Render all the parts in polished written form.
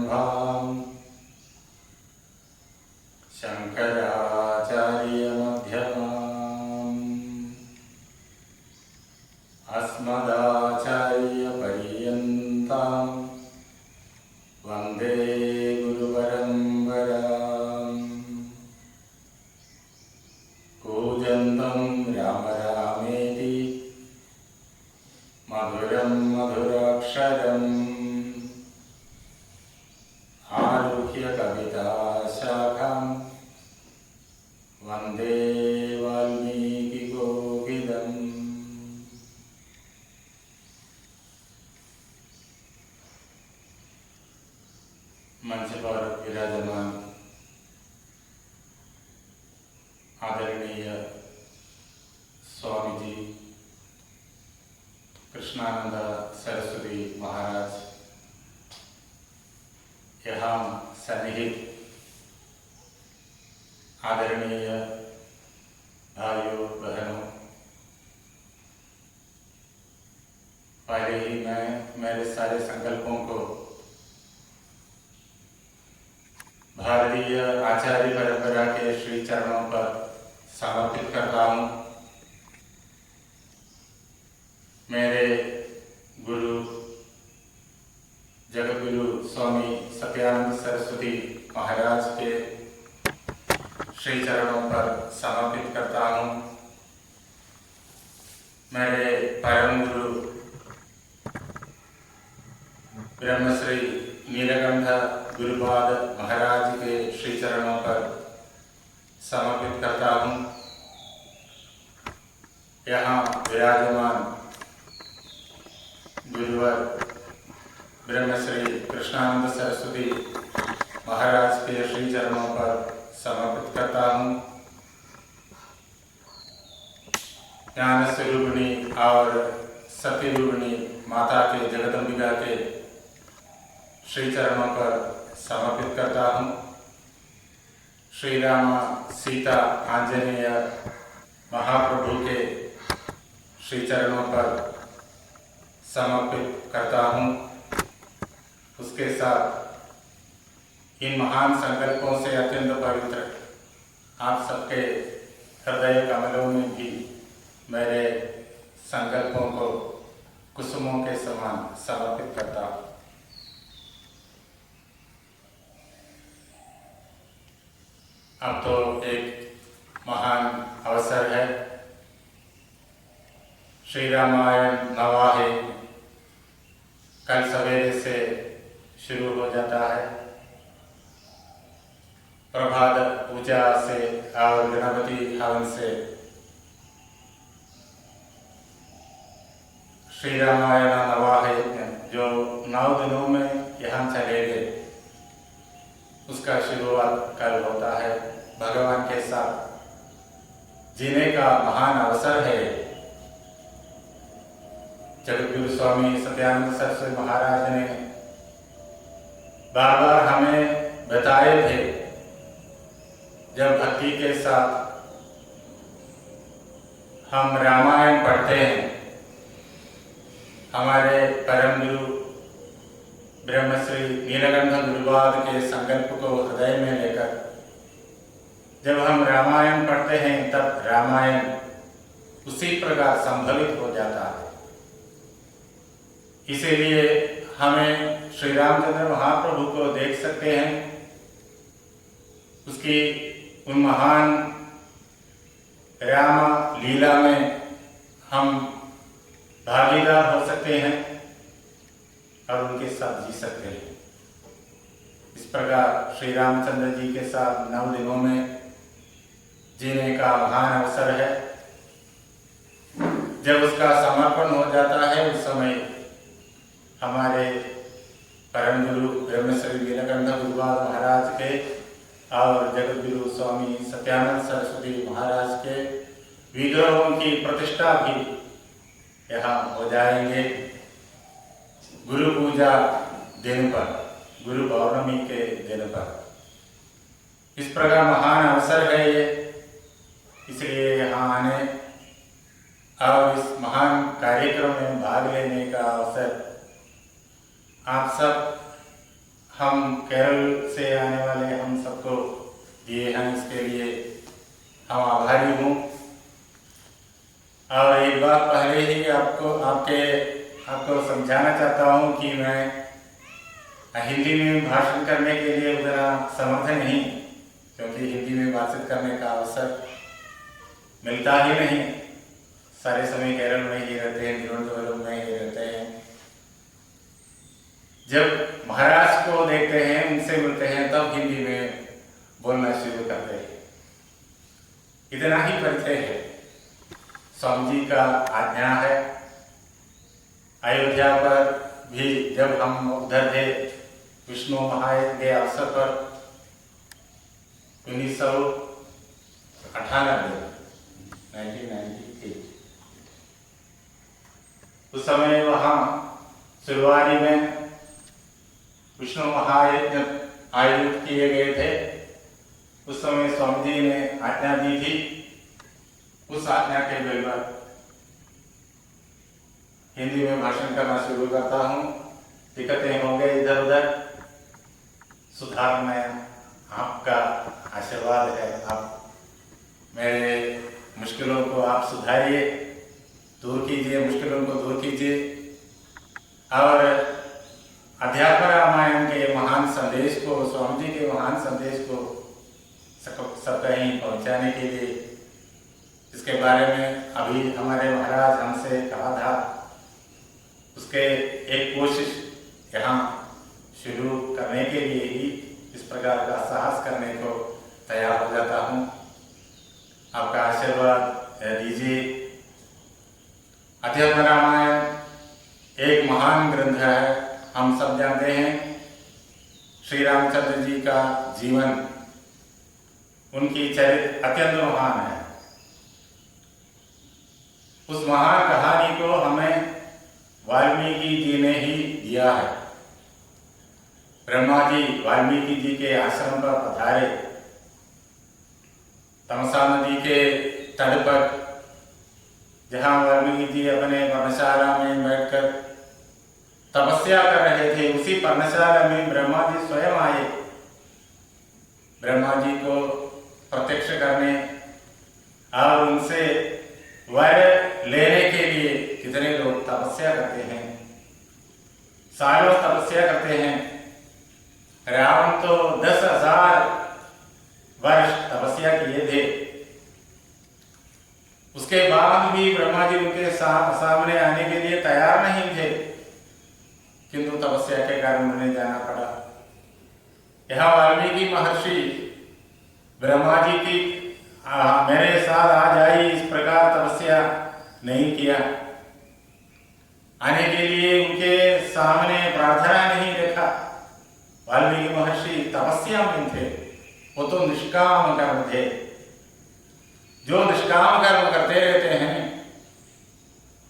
सदाशिवसमारम्भाम् शङ्कराचार्यमध्यमाम् अस्मदाचार्यपर्यन्ताम् वन्दे गुरुपरम्पराम्। कूजन्तं राम रामेति मधुरं मधुराक्षरम् आरुह्य कविताशाखां वन्दे वाल्मीकिकोकिलम्। मंच पर विराजमान आदरणीय स्वामी जी कृष्णानंद सरस्वती महाराज, यहाँ सन्निहित आदरणीय भाइयों बहनों, पहले ही मैं मेरे सारे संकल्पों को भारतीय आचार्य परंपरा के श्री चरणों पर समर्पित करता हूँ। मेरे गुरु जगतगुरु स्वामी सत्यानंद सरस्वती महाराज के श्री चरणों पर समर्पित करता हूँ। मेरे परम गुरु ब्रह्मश्री नीलकंठ गुरुपाद महाराज के श्री चरणों पर समर्पित करता हूँ। यहाँ विराजमान गुरुवर ब्रह्मश्री कृष्णानंद सरस्वती महाराज के श्री चरणों पर समर्पित करता हूँ। ज्ञान स्वरूपिणी और सत्यरूपिणी माता के जगदम्बिका के श्री चरणों पर समर्पित करता हूँ। श्री राम सीता आंजनेय महाप्रभु के श्री चरणों पर समर्पित करता हूँ। उसके साथ इन महान संकल्पों से अत्यंत पवित्र आप सबके हृदय कमलों में भी मेरे संकल्पों को कुसुमों के समान समर्पित करता हूँ। अब तो एक महान अवसर है, श्री रामायण नवाहे कल सवेरे से शुरू हो जाता है। प्रभात पूजा से और गणपति हवन से श्री रामायण नवाहे जो 9 दिनों में यहाँ चलेंगे, उसका शुरुआत कल होता है। भगवान के साथ जीने का महान अवसर है। जगतगुरु स्वामी सत्यानंद सरस्वती महाराज ने बार बार हमें बताए थे, जब भक्ति के साथ हम रामायण पढ़ते हैं, हमारे परम गुरु ब्रह्मश्री नीलकंठ गुरुपाद के संकल्प को हृदय में लेकर जब हम रामायण पढ़ते हैं, तब रामायण उसी प्रकार संभवित हो जाता है। इसीलिए हमें श्री रामचंद्र महाप्रभु को देख सकते हैं, उसकी उन महान राम लीला में हम भागीदार हो सकते हैं और उनके साथ जी सकते हैं। इस प्रकार श्री रामचंद्र जी के साथ 9 दिनों में जीने का महान अवसर है। जब उसका समर्पण हो जाता है, उस समय हमारे परम गुरु ब्रह्मश्री नीलकंठ गुरुपाद महाराज के और जगतगुरु स्वामी सत्यानंद सरस्वती महाराज के विग्रहों की प्रतिष्ठा भी यहाँ हो जाएंगे। गुरु पूजा दिन पर, गुरु पौर्णमी के दिन पर। इस प्रकार महान अवसर है ये, इसलिए यहाँ आने और इस महान कार्यक्रम में भाग लेने का अवसर आप सब हम केरल से आने वाले हम सबको दिए हैं, इसके लिए हम आभारी हूँ। और एक बात पहले ही आपको समझाना चाहता हूँ कि मैं हिंदी में भाषण करने के लिए उतना समर्थ नहीं, क्योंकि हिंदी में बातचीत करने का अवसर मिलता ही नहीं। सारे समय केरल में ही रहते हैं, तिरुवनंतपुरम में ही रहते हैं। जब महाराज को देखते हैं, उनसे मिलते हैं, तब हिंदी में बोलना शुरू करते हैं। इतना ही परिचय है। स्वामी जी का आज्ञा है। अयोध्या पर भी जब हम उधर थे, विष्णु महायज्ञ के अवसर पर 1998 उस समय वहाँ सिलवारी में विष्णु महायज्ञ आयोजित किए गए थे। उस समय स्वामी जी ने आज्ञा दी थी। उस आज्ञा के बल पर हिंदी में भाषण करना शुरू करता हूँ। दिक्कतें होंगे इधर उधर, सुधार में आपका आशीर्वाद है। आप मेरे मुश्किलों को आप सुधारिए, दूर कीजिए, मुश्किलों को दूर कीजिए और अध्यात्म रामायण के महान संदेश को, स्वामी जी के महान संदेश को सब कहीं पहुंचाने के लिए, इसके बारे में अभी हमारे महाराज हमसे कहा था, उसके एक कोशिश यहाँ शुरू करने के लिए ही इस प्रकार का साहस करने को तैयार हो जाता हूँ। आपका आशीर्वाद दीजिए। अध्यात्म रामायण एक महान ग्रंथ है। हम सब जानते हैं श्री रामचंद्र जी का जीवन, उनकी चरित्र अत्यंत महान है। उस महान कहानी को हमें वाल्मीकि जी ने ही दिया है। ब्रह्मा जी वाल्मीकि जी के आश्रम पर पधारे, तमसा नदी के तट पर, जहाँ वाल्मीकि जी अपने पर्णशाला में बैठकर तपस्या कर रहे थे, उसी पर्णशाला में ब्रह्मा जी स्वयं आए। ब्रह्मा जी को प्रत्यक्ष करने और उनसे वर लेने के लिए कितने लोग तपस्या करते हैं, सालों तपस्या करते हैं। रावण तो 10,000 वर्ष तपस्या किए थे। उसके बाद भी ब्रह्मा जी उनके सामने आने के लिए तैयार नहीं थे, किंतु तपस्या के कारण उन्हें जाना पड़ा। यहाँ वाल्मीकि महर्षि ब्रह्मा जी की मेरे साथ आ जाइए, इस प्रकार तपस्या नहीं किया। आने के लिए उनके सामने प्रार्थना नहीं रखा। वाल्मीकि महर्षि तपस्या में थे, वो तो निष्काम कर्म थे। जो निष्काम कर्म करते रहते हैं,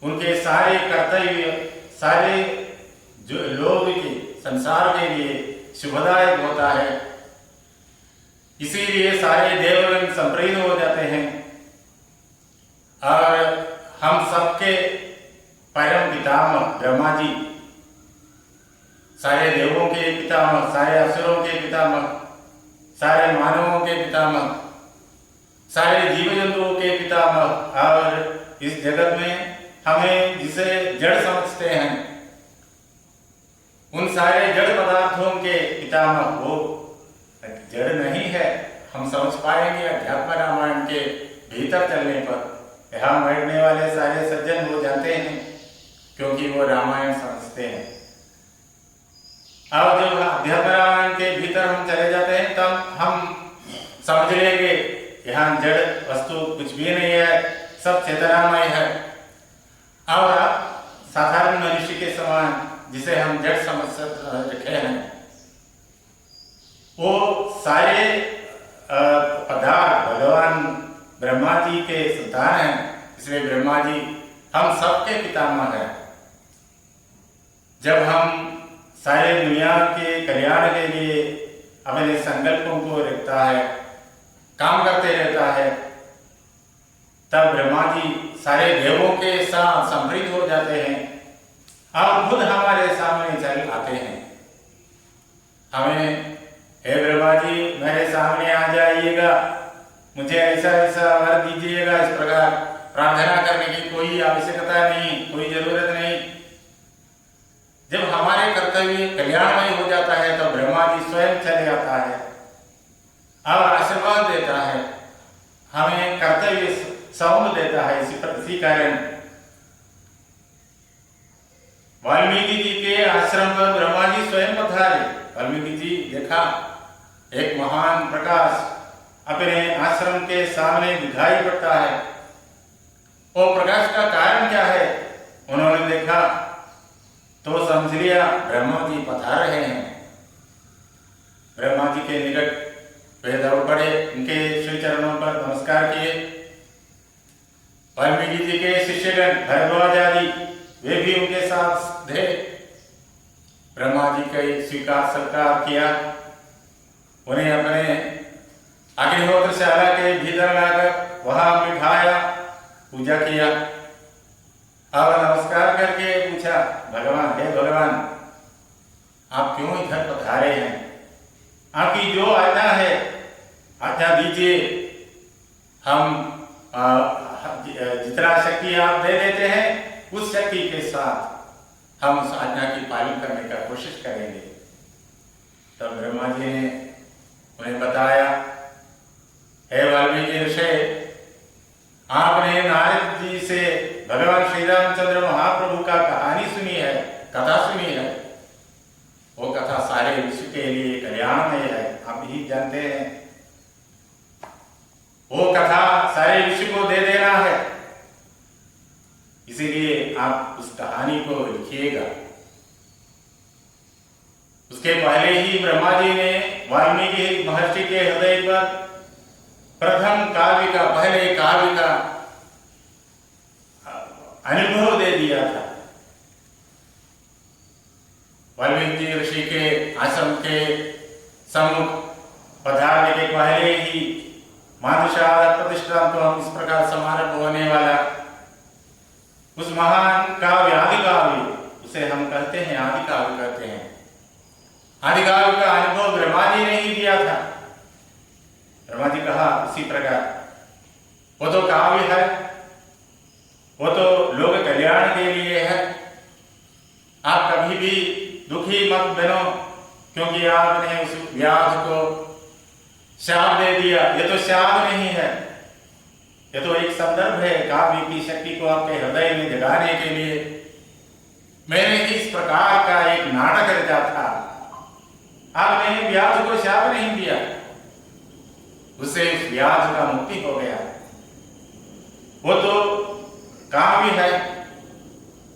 उनके सारे कर्तव्य, सारे जो लोग के संसार के लिए शुभदायक होता है। इसीलिए सारे देवगण संप्रीत हो जाते हैं और हम सबके परम पितामह ब्रह्मा जी, सारे देवों के पितामह, सारे असुरों के पितामह, सारे मानवों के पितामह, सारे जीव जंतुओं के पितामह, और इस जगत में हमें जिसे जड़ समझते हैं, उन सारे जड़ पदार्थों के पितामह वो जड़ नहीं है। हम समझ पाएंगे अध्यात्म रामायण के भीतर चलने पर। यहाँ बैठने वाले सारे सज्जन वो जानते हैं, क्योंकि वो रामायण समझते हैं। अब जब अध्यात्म रामायण के भीतर हम चले जाते हैं, तब हम समझ लेंगे यहाँ जड़ वस्तु कुछ भी नहीं है, सब चेतनामय है। और साधारण मनुष्य के समान जिसे हम जड़ समझ रखे हैं, वो सारे पदार्थ भगवान ब्रह्मा जी के संतान हैं। इसलिए ब्रह्मा जी हम सबके पितामह हैं। जब हम सारे दुनिया के कल्याण के लिए अपने संकल्पों को रखता है, काम करते रहता है, तब ब्रह्मा जी सारे देवों के साथ संप्रीत हो जाते हैं और खुद हमारे सामने चल आते हैं। हमें, हे ब्रह्मा जी मेरे सामने आ जाइएगा, मुझे ऐसा ऐसा वर दीजिएगा, इस प्रकार प्रार्थना करने की कोई आवश्यकता नहीं, कोई जरूरत नहीं। जब हमारे कर्तव्य कल्याणमय हो जाता है तो ब्रह्मा जी स्वयं चले आता है और आशीर्वाद देता है, हमें कर्तव्य सौंप देता है। इसी कारण वाल्मीकि जी के आश्रम पर ब्रह्मा जी स्वयं पधारे। वाल्मीकि जी देखा एक महान प्रकाश अपने आश्रम के सामने दिखाई पड़ता है। वो प्रकाश का कारण क्या है उन्होंने देखा तो समझ लिया ब्रह्मा जी पधार रहे हैं। ब्रह्मा जी के निकट वे दौड़ पड़े, उनके श्री चरणों पर नमस्कार किए। वाल्मीकि जी के शिष्यगण भरद्वाज आदि वे भी उनके साथ थे। ब्रह्मा जी का स्वीकार सत्कार किया, उन्हें अपने अग्निहोत्रशाला के भीतर लाकर वहां बिठाया, पूजा किया और नमस्कार करके पूछा, भगवान, हे भगवान आप क्यों इधर पधारे हैं? आपकी जो आज्ञा है आज्ञा दीजिए। हम जितना शक्ति आप दे देते हैं उस शक्ति के साथ हम उस आज्ञा की पालन करने का कोशिश करेंगे। तब ब्रह्मा जी ने उन्हें बताया, हे वाल्मीकि ऋषि, आपने नारद जी से भगवान श्री रामचंद्र महाप्रभु का कहानी सुनी है, कथा सुनी है। वो कथा सारे विश्व के लिए कल्याणमय है, आप ही जानते हैं। वो कथा सारे विश्व को दे देना है, इसीलिए आप उस कहानी को लिखिएगा। उसके पहले ही ब्रह्मा जी ने वाल्मीकि महर्षि के हृदय पर प्रथम काव्य का, पहले काव्य का अनुभव दे दिया था। वाल्मीकि ऋषि के आश्रम के सम्मुख पधारने के पहले ही मातृशाला प्रतिष्ठा तो हम इस प्रकार समारोह होने वाला उस महान काव्य, आदि काव्य, उसे हम कहते हैं आदि काव्य कहते हैं। आदि काव्य का अनुभव ब्रह्मा जी ने ही दिया था। ब्रह्मा जी कहा इसी प्रकार, वो तो काव्य है, वो तो लोक कल्याण के लिए है। आप कभी भी दुखी मत बनो क्योंकि आपने उस व्याध को शाप दे दिया। ये तो शाप नहीं है, ये तो एक संदर्भ है काव्य की शक्ति को आपके हृदय में जगाने के लिए। मैंने इस प्रकार का एक नाटक रचा था, आपने व्याध को शाप नहीं दिया, उससे उस व्याध का मुक्ति हो गया। वो तो काव्य है,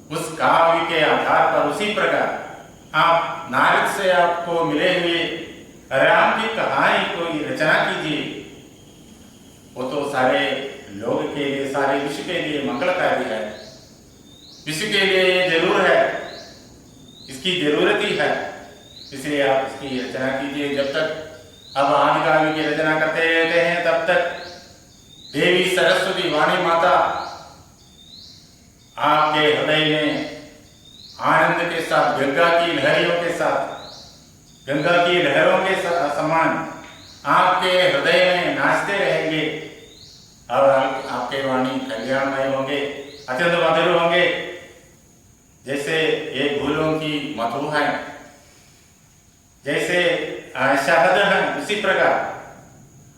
उस काव्य के आधार पर उसी प्रकार आप नारद से आपको मिले हुए राम की कहानी को रचना कीजिए। वो तो सारे लोग के लिए, सारे विश्व के लिए मंगलकारी है। विश्व के लिए ये जरूर है, इसकी जरूरत ही है, इसलिए आप इसकी रचना कीजिए। जब तक अब आदि काव्य की रचना करते रहते हैं तब तक देवी सरस्वती वाणी माता आपके हृदय में आनंद के साथ, गंगा की लहरियों के साथ, गंगा की लहरों के समान आपके हृदय में नाचते रहेंगे और आपके वाणी कल्याणमय होंगे, अत्यंत मधुर होंगे। जैसे ये फूलों की मधु है, जैसे शहद है, उसी प्रकार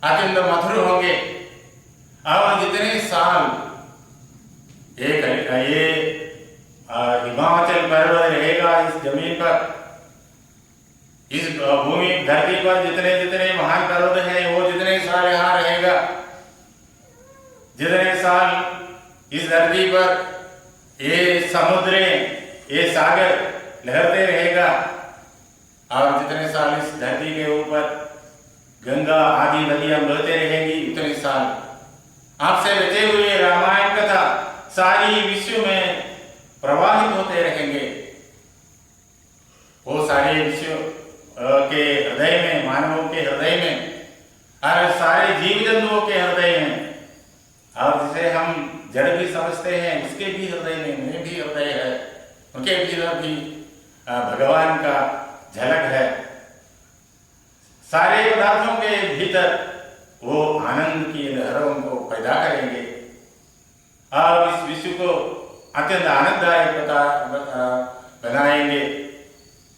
अत्यंत मधुर होंगे। और जितने साल ये हिमाचल पर्वत रहेगा इस जमीन पर, इस भूमि धरती पर जितने जितने महान पर्वत हैं, वो जितने साल यहाँ रहेगा, जितने साल इस धरती पर ये समुद्र, ये सागर लहरते रहेगा, और जितने साल इस धरती के ऊपर गंगा आदि नदियां बहते रहेंगी, उतने साल आपसे रचे हुए रामायण कथा सारी विश्व में प्रवाहित होते रहेंगे। वो सारे विश्व के हृदय में, मानवों के हृदय में और सारे जीव जंतुओं के हृदय में, और जिसे हम जड़ भी समझते हैं उसके भी हृदय में भी हृदय है, उनके भीतर भी भगवान का झलक है। सारे पदार्थों के भीतर वो आनंद की लहरों को पैदा करेंगे और इस विश्व को अत्यंत आनंददायक बनाएंगे।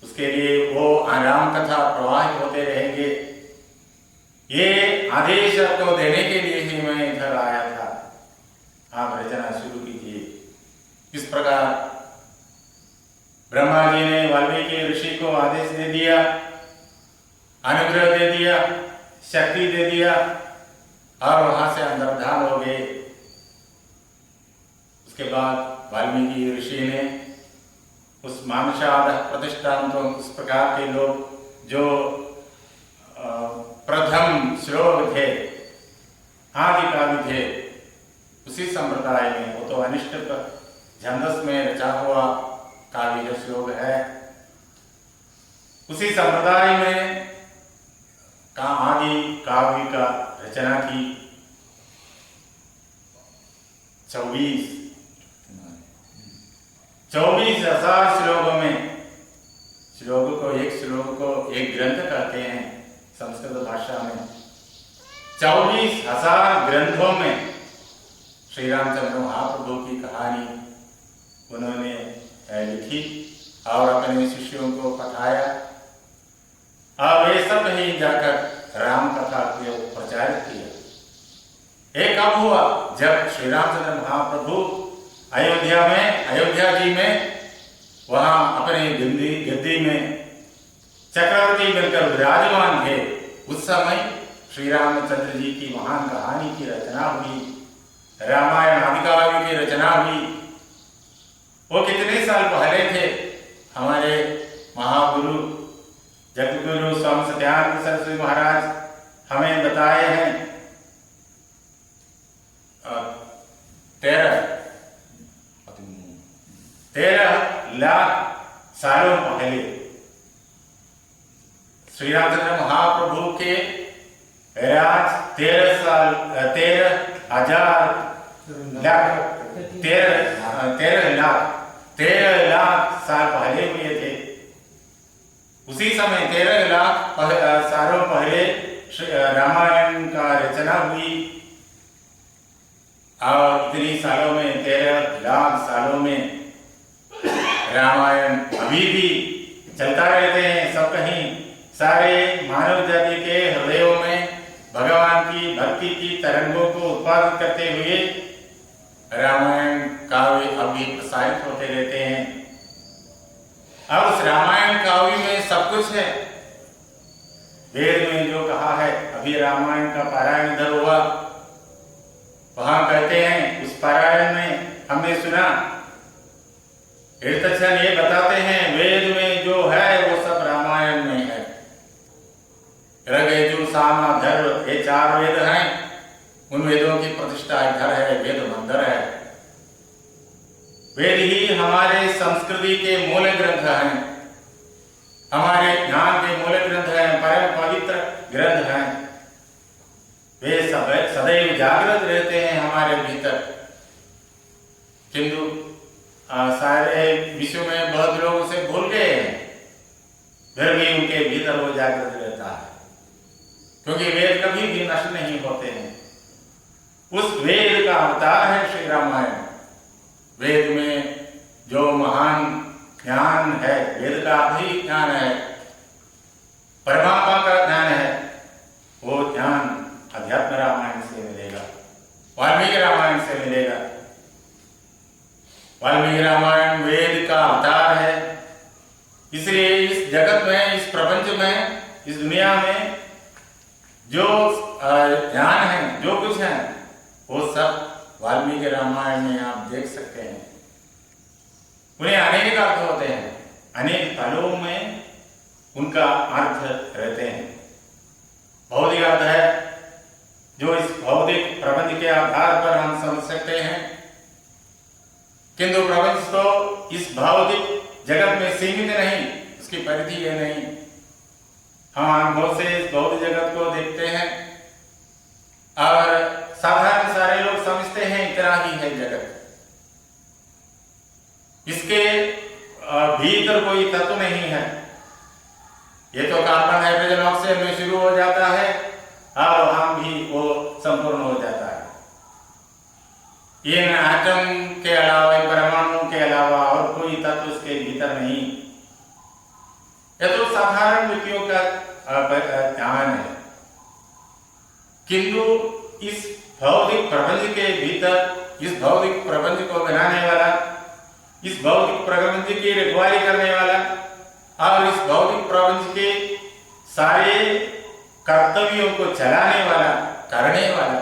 उसके लिए वो राम कथा प्रवाहित होते रहेंगे। ये आदेश आपको देने के लिए ही मैं इधर आया था, आप रचना शुरू कीजिए। इस प्रकार ब्रह्मा जी ने वाल्मीकि ऋषि को आदेश दे दिया, अनुग्रह दे दिया, शक्ति दे दिया और वहां से अंतर्धान हो गए। उसके बाद वाल्मीकि ऋषि ने उस मानुषाद प्रतिष्ठान को, उस प्रकार के लोग जो प्रथम श्लोक थे, आदि काव्य थे, उसी संप्रदाय में, वो तो अनिष्ट छंदस में रचा हुआ काव्य जो श्लोक है, उसी संप्रदाय में का आदि काव्य का रचना की। 24,000 श्लोकों में, श्लोक को एक ग्रंथ कहते हैं संस्कृत भाषा में। 24,000 ग्रंथों में श्री रामचंद्र महाप्रभु की कहानी उन्होंने लिखी और अपने शिष्यों को पढ़ाया और वे सब ही जाकर राम कथा को प्रचारित किया। एक कब हुआ, जब श्री रामचंद्र महाप्रभु अयोध्या जी में वहां अपने गद्दी में चक्रवर्ती बनकर विराजमान थे। उस समय श्री रामचंद्र जी की महान कहानी की रचना हुई, रामायण आदि काव्य की रचना हुई। वो कितने साल पहले थे? हमारे महागुरु जगतगुरु स्वामी सत्यानंद सरस्वती महाराज हमें बताए हैं 13 लाख सालों पहले श्री रामचंद्र महाप्रभु के राज 13 लाख साल पहले हुए थे। उसी समय 13 लाख सालों पहले रामायण का रचना हुई और इतनी सालों में 13 लाख सालों में रामायण अभी भी चलता रहते हैं। सब कहीं सारे मानव जाति के हृदयों में भगवान की भक्ति की तरंगों को उत्पादित करते हुए रामायण काव्य अभी प्रसारित होते रहते हैं। अब उस रामायण काव्य में सब कुछ है। वेद में जो कहा है, अभी रामायण का पारायण इधर हुआ, वहां कहते हैं, उस पारायण में हमने सुना तीर्थक्षण ये बताते हैं वेद में जो है वो सब रामायण में है। ऋग यजुर साम अथर्व ये 4 वेद हैं। उन वेदों की प्रतिष्ठा इधर है, वेद मंदिर है। वेद ही हमारे संस्कृति के मूल ग्रंथ हैं, हमारे ज्ञान के मूल ग्रंथ हैं, परम पवित्र ग्रंथ हैं। वे सदैव जागृत रहते हैं हमारे भीतर। किंतु सारे विश्व में बहुत लोग उसे भूल गए हैं, फिर भी उनके भीतर वो जागृत रहता है, क्योंकि वेद कभी भी नष्ट नहीं होते हैं। उस वेद का अवतार है श्री रामायण। वेद में जो महान ज्ञान है, वेद का भी ज्ञान है, परमात्मा का ज्ञान है, वो ज्ञान अध्यात्म रामायण से मिलेगा, वाल्मीकि रामायण से मिलेगा। वाल्मीकि रामायण वेद का अवतार है। इसलिए इस जगत में, इस प्रपंच में, इस दुनिया में जो ज्ञान है, जो कुछ है, वो सब वाल्मीकि रामायण में आप देख सकते हैं। उन्हें अनेक अर्थ होते हैं, अनेक तलों में उनका अर्थ रहते हैं। भौतिक अर्थ है जो इस भौतिक प्रपंच के आधार पर हम समझ सकते हैं, किंतु प्रपंच तो इस भौतिक जगत में सीमित नहीं, उसकी परिधि है नहीं। हम आंखों से इस भौतिक जगत को देखते हैं और साधारण सारे लोग समझते हैं इतना ही है जगत, इसके भीतर कोई तत्व नहीं है। ये तो कार्बन हाइड्रोजन ऑक्सीजन से में शुरू हो जाता है और हम भी वो संपूर्ण हो जाता है। इन आटम के अलावा, परमाणु के अलावा और कोई तत्व उसके भीतर नहीं। यह तो साधारण व्यक्तियों का ध्यान है, किंतु इस भौतिक प्रपंच के भीतर, इस भौतिक प्रपंच को बनाने वाला, इस भौतिक प्रपंच की रखवाली करने वाला और इस भौतिक प्रपंच के सारे कर्तव्यों को चलाने वाला, करने वाला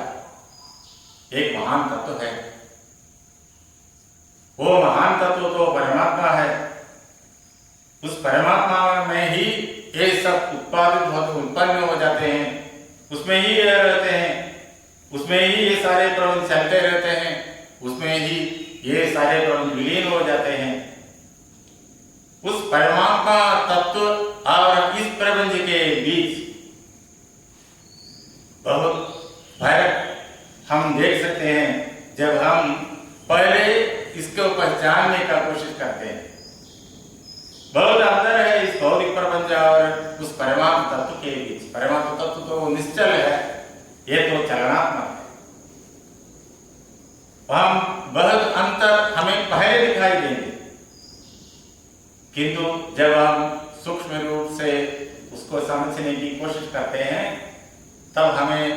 एक महान तत्व है। वो महान तत्व तो परमात्मा है। उस परमात्मा में ही ये सब उत्पादित होते, उत्पन्न हो जाते हैं, उसमें ही ये रहते हैं, उसमें ही ये सारे प्रपंच चलते रहते हैं, उसमें ही ये सारे प्रपंच विलीन हो जाते हैं। उस परमात्मा तत्व और इस प्रपंच के बीच बहुत फर्क हम देख सकते हैं जब हम पहले इसको पहचानने का कोशिश करते हैं। बहुत अंतर है इस भौतिक प्रपंच और उस परमात्मा तत्व के बीच। परमात्मा तत्व तो निश्चल है, ये तो चलनात्मक है। हम बहुत अंतर हमें पहले दिखाई देंगे, किंतु जब हम सूक्ष्म रूप से उसको समझने की कोशिश करते हैं तब हमें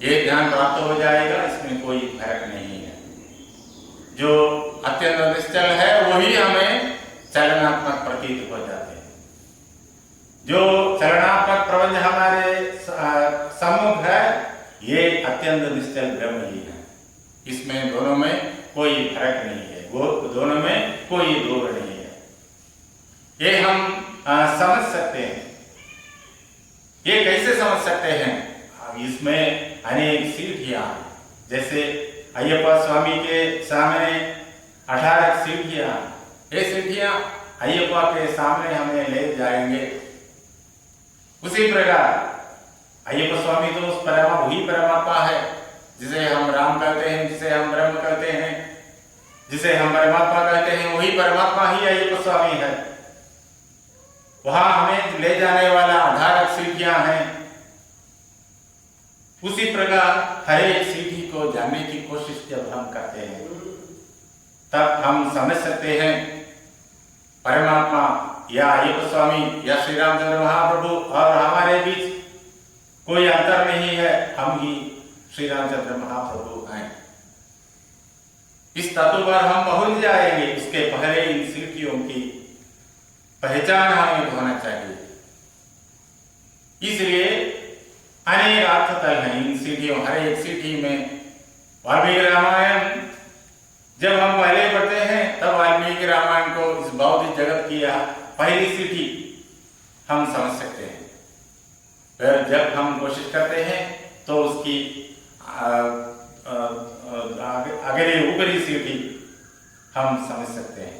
ये ध्यान प्राप्त हो जाएगा, इसमें कोई फर्क नहीं है। जो अत्यंत निश्चल है वही हमें चलनात्मक प्रतीत हो जाते हैं। जो चलनात्मक प्रपंच हमारे सम्मुख है, ये अत्यंत निश्चल ब्रह्म ही है। इसमें दोनों में कोई फर्क नहीं है, वो दोनों में कोई दूर नहीं है। ये हम समझ सकते हैं। ये कैसे समझ सकते हैं? इसमें अनेक सीढ़ियां, जैसे अय्यप्पा स्वामी के सामने 18 सीढ़ियां, ये सीढ़ियां अय्यप्पा के सामने हमें ले जाएंगे। उसी प्रकार अय्यप्पा स्वामी तो उस वही परमात्मा है जिसे हम राम कहते हैं, जिसे हम ब्रह्म कहते हैं, जिसे हम परमात्मा कहते हैं, वही परमात्मा ही अय्यप्पा स्वामी है। वहां हमें ले जाने वाला 18 सीढ़ियां हैं। उसी प्रकार हर एक सीढ़ी को जानने की कोशिश जब हम करते हैं तब हम समझ सकते हैं परमात्मा या अय्यप्पा स्वामी या श्री रामचंद्र महाप्रभु और हमारे बीच कोई अंतर नहीं है। हम ही श्री रामचंद्र महाप्रभु हैं। इस तत्व पर हम पहुंच जाएंगे, उसके पहले इन सीढ़ियों की पहचान हमें होना चाहिए। इसलिए अनेक अर्थतल हैं इन सीढ़ियों, हर एक सीढ़ी में। वाल्मीकि रामायण जब हम पहले पढ़ते हैं तब वाल्मीकि रामायण को इस भौतिक जगत की पहली सीढ़ी हम समझ सकते हैं। फिर जब हम कोशिश करते हैं तो उसकी अगली ऊपरी सीढ़ी हम समझ सकते हैं।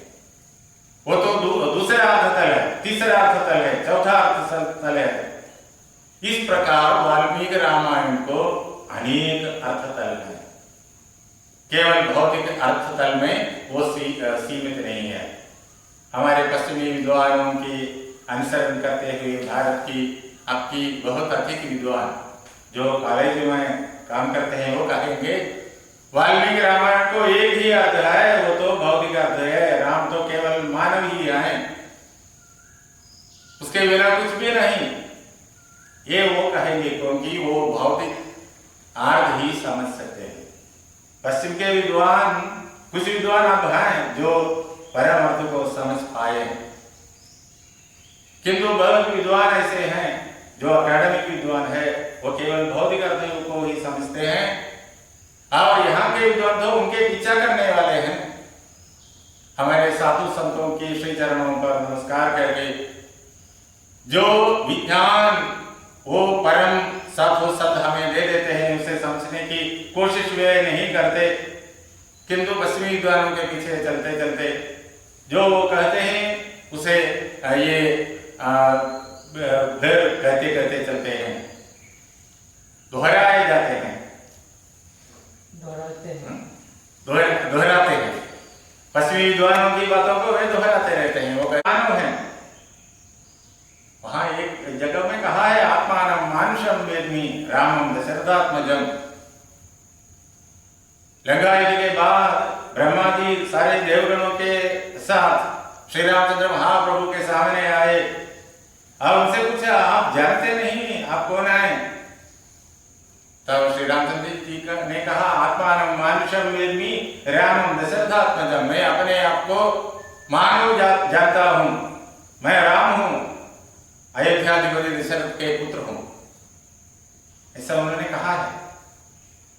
वो तो दूसरा अर्थतल है, तीसरा अर्थतल है, चौथा अर्थतल है। इस प्रकार वाल्मीकि रामायण को अनेक अर्थतल हैं। केवल भौतिक अर्थतल में वो सीमित नहीं है। हमारे पश्चिमी विद्वानों की अनुसरण करते हुए भारत की अब की बहुत अधिक विद्वान जो कॉलेज में काम करते हैं वो कहेंगे वाल्मीकि रामायण को एक ही अर्थ है, वो तो भौतिक अर्थ है। राम तो केवल मानव ही है, उसके बिना कुछ भी नहीं। ये वो कहेंगे क्योंकि वो भौतिक अर्थ ही समझ सकते हैं। पश्चिम के विद्वान, कुछ विद्वान अब हैं जो परम अर्थ को समझ पाए, किंतु बहुत विद्वान ऐसे हैं जो अकेडमिक विद्वान है, वो केवल भौतिक अर्थों को ही समझते हैं। और यहाँ के विद्वान तो उनके पीछा करने वाले हैं। हमारे साधु संतों के श्री चरणों पर नमस्कार करके जो विज्ञान वो परम सत हमें दे देते हैं, उसे समझने की कोशिश वे नहीं करते, किंतु पश्चिमी विद्वानों के पीछे चलते चलते जो वो कहते हैं उसे ये फिर कहते कहते चलते हैं, दोहराए जाते हैं, दोहराते हैं। पश्चिमी विद्वानों की बातों को वे दोहराते रहते हैं। वो मानव हैं। वहां एक जगह में कहा है आत्मानं मानुषं वेद्मि रामं दशरथात्मजं। लंका युद्ध के बाद ब्रह्मा जी सारे देवगणों के साथ श्री रामचंद्र महाप्रभु के सामने आए और उनसे पूछा आप जानते नहीं आप कौन आए? तब श्री रामचंद्र जी ने कहा आत्मानं मानुषं वेद्मि रामं दशरथात्मजं, मैं अपने आप को मानव जानता हूं, मैं राम हूं, अयोध्याधिपति दशरथ के पुत्र हूं, ऐसा उन्होंने कहा है।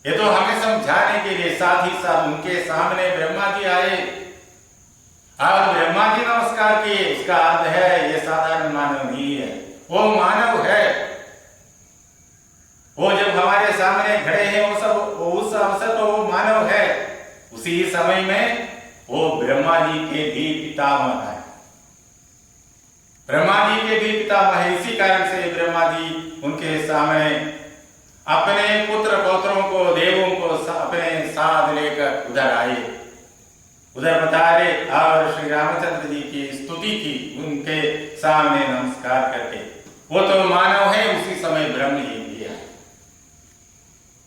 ये तो हमें समझाने के लिए, साथ ही साथ उनके सामने ब्रह्मा जी आए और ब्रह्मा जी नमस्कार किए। इसका अर्थ है ये साधारण मानव नहीं है, वो मानव है। वो जब हमारे सामने खड़े हैं उस अवसर तो वो मानव है, उसी समय में वो ब्रह्मा जी के भी पितामह है, ब्रह्मा जी के भी पितामह है। इसी कारण से ब्रह्मा जी उनके सामने अपने पुत्र पौत्रों को, देवों को अपने साथ लेकर उधर आए, उधर बताए और श्री रामचंद्र जी की स्तुति की उनके सामने नमस्कार करके। वो तो मानव है, उसी समय ब्रह्म ही भी है,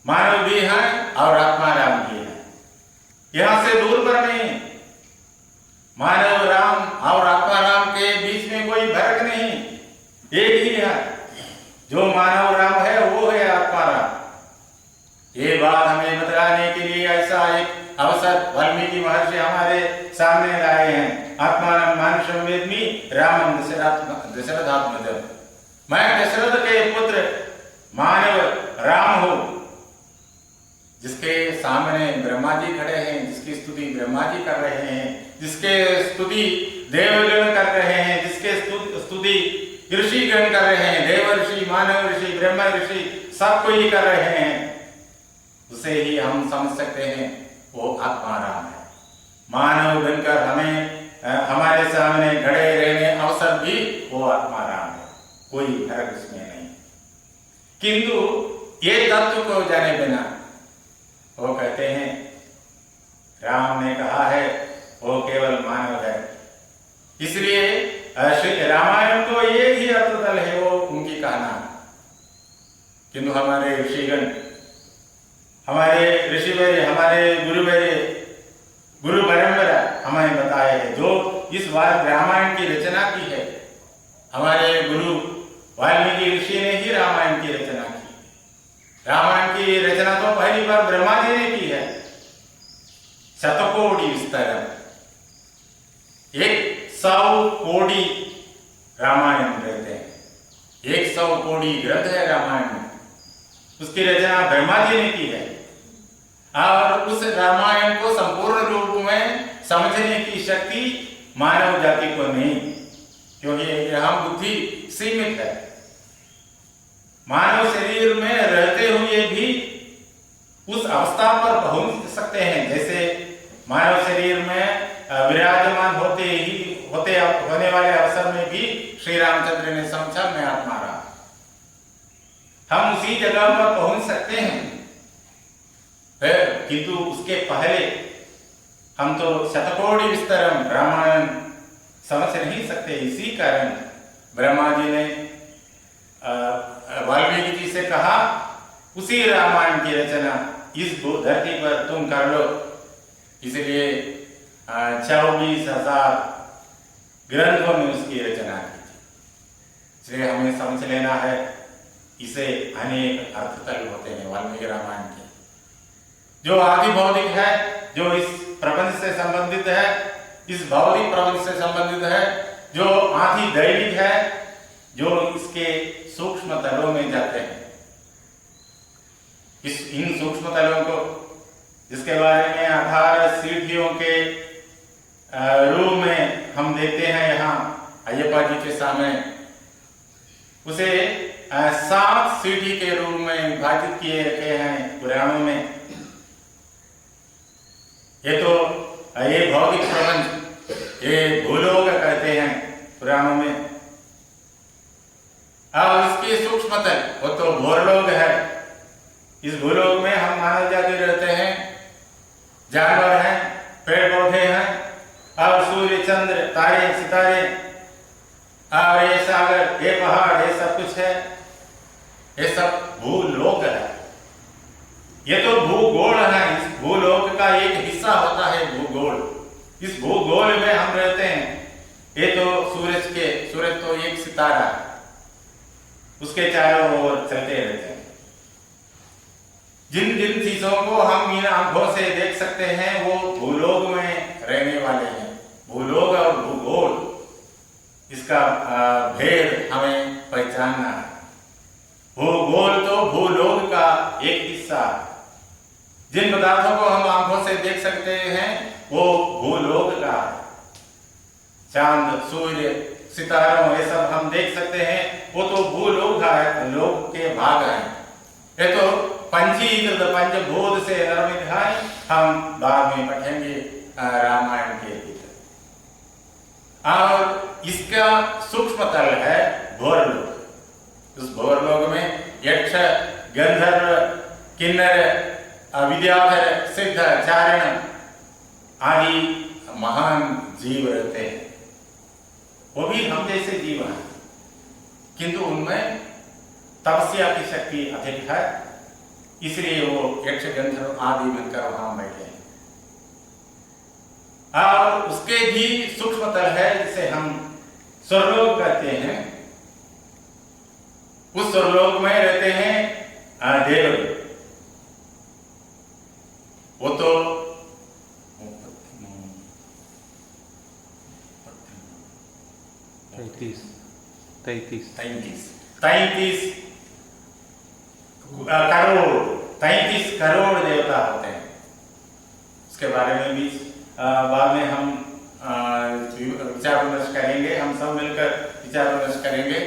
मानव भी है और आत्मा राम भी है। यहां से दूर पर नहीं, मानव राम और आत्मा राम के बीच में कोई फर्क नहीं, एक ही है। जो मानव राम है वो है आत्मा राम। ये बात हमें बतलाने के लिए ऐसा एक अवसर वाल्मीकि महर्षि हमारे सामने लाए हैं। आत्मानं मानुषं वेद्मि रामं दशरथात्मजं, मैं दशरथ के पुत्र मानव राम हूं, जिसके सामने ब्रह्मा जी खड़े हैं, जिसकी स्तुति ब्रह्मा जी कर रहे हैं, जिसके स्तुति देवगण कर रहे हैं, जिसके स्तुति ऋषिगण कर रहे हैं, देव ऋषि, मानव ऋषि, ब्रह्म ऋषि, सब कोई कर रहे हैं। उसे ही हम समझ सकते हैं वो आत्मा राम है। मानव बनकर हमें हमारे सामने खड़े रहने अवसर भी वो आत्मा राम है, कोई फर्क उसमें नहीं। किंतु ये तत्व को जाने बिना वो कहते हैं राम ने कहा है वो केवल मानव है। इसलिए श्री रामायण तो ये ही अर्थतल है, वो उनकी कहना। किंतु हमारे ऋषिगण, हमारे ऋषिवर्य, हमारे गुरुवर्य, गुरु परंपरा हमें बताए है, जो इस बार रामायण की रचना की है, हमारे गुरु वाल्मीकि ऋषि ने ही रामायण की रचना की। रामायण की रचना तो पहली बार ब्रह्मा जी ने की है। शतकोटि विस्तरम, 100 कोटि रामायण कहते हैं, 100 कोटि ग्रंथ है रामायण में, उसकी रचना ब्रह्मा जी ने की है। और उस रामायण को संपूर्ण रूप में समझने की शक्ति मानव जाति को नहीं, क्योंकि हम बुद्धि सीमित है। मानव शरीर में रहते हुए भी उस अवस्था पर पहुंच सकते हैं, जैसे मानव शरीर में विराजमान होने वाले अवसर में भी श्री रामचंद्र ने समझा मैं आत्मा राम, हम उसी जगह पर पहुंच सकते हैं। किंतु उसके पहले हम तो शतकोटि विस्तरम रामायण समझ नहीं सकते। इसी कारण ब्रह्मा जी ने वाल्मीकि जी से कहा उसी रामायण की रचना इस धरती पर तुम कर लो। इसलिए 24,000 ग्रंथों में उसकी रचना की थी। इसलिए हमें समझ लेना है, इसे अनेक अर्थतल होते हैं वाल्मीकि रामायण के। जो आदि भौतिक है, जो इस प्रपंच से संबंधित है, इस भौतिक प्रपंच से संबंधित है, जो आदि दैविक है, जो इसके सूक्ष्म तलों में जाते हैं। इन सूक्ष्म तलों को, जिसके बारे में 18 सीढ़ियों के रूप में हम देखते हैं यहाँ अय्यप्पा जी के सामने, उसे 7 सीढ़ी के रूप में विभाजित किए रखे हैं पुराणों में। ये तो ये भौतिक प्रपंच, ये भूलोक कहते हैं पुराणों में। और इसकी सूक्ष्मतल वो तो भूलोक है। इस भूलोक में हम मानव जाति रहते हैं, जानवर हैं, पेड़ पौधे हैं, और सूर्य, चंद्र, तारे, सितारे, और ये सागर, ये पहाड़, ये सब कुछ है, ये सब भूलोक है। ये तो भूगोल है। इस भूलोक का एक हिस्सा होता है भूगोल। इस भूगोल में हम रहते हैं। ये तो सूरज तो एक सितारा है, उसके चारों ओर चलते रहते हैं। जिन जिन चीजों को हम इन आंखों से देख सकते हैं वो भूलोक में रहने वाले हैं। भूलोक और भूगोल, इसका भेद हमें पहचानना है। भूगोल तो भूलोक का एक हिस्सा है। जिन पदार्थों को हम आंखों से देख सकते हैं वो भूलोक का है। चांद, सूर्य, सितारों, ये सब हम देख सकते हैं, वो तो भूलोक का है, लोक के भाग हैं। ये तो पंचीकृत पंचभूत से निर्मित है। हम बाद में पढ़ेंगे रामायण के भीतर। और इसका सूक्ष्म तल है भौरलोक। उस भौरलोक में यक्ष, गंधर्व, किन्नर, विद्याधर, सिद्ध, चारण आदि महान जीव रहते हैं। वो भी हम जैसे जीव हैं, किंतु उनमें तपस्या की शक्ति अधिक है, इसलिए वो यक्ष, गंधर्व आदि बनकर वहां बैठे हैं। और उसके भी सूक्ष्म तल है जिसे हम स्वर्लोक कहते हैं। उस स्वर्लोक में रहते हैं देवलोक। वो तो 33 करोड़ देवता होते हैं। उसके बारे में भी बाद में हम विचार विमर्श करेंगे। हम सब मिलकर विचार विमर्श करेंगे।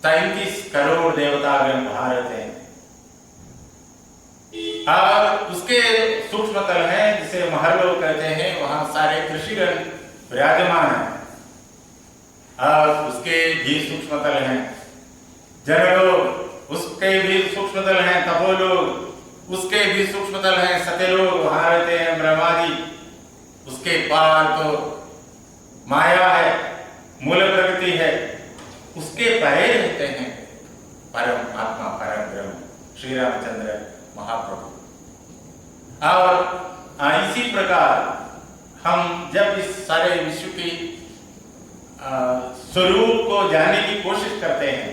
33 करोड़ देवतागण भारत है। और उसके सूक्ष्म तल है जिसे महर्लोक कहते हैं। वहां सारे ऋषिगण विराजमान हैं। और उसके भी सूक्ष्म तल हैं जनलोक, उसके भी सूक्ष्म तल हैं तपोलोक, उसके भी सूक्ष्म तल हैं सत्यलोक, वहां रहते हैं ब्रह्मादि। उसके पार तो माया है, मूल प्रकृति है। उसके परे रहते हैं परम आत्मा, परम ब्रह्म श्री रामचंद्र महाप्रभु। और इसी प्रकार हम जब इस सारे विश्व की स्वरूप को जानने की कोशिश करते हैं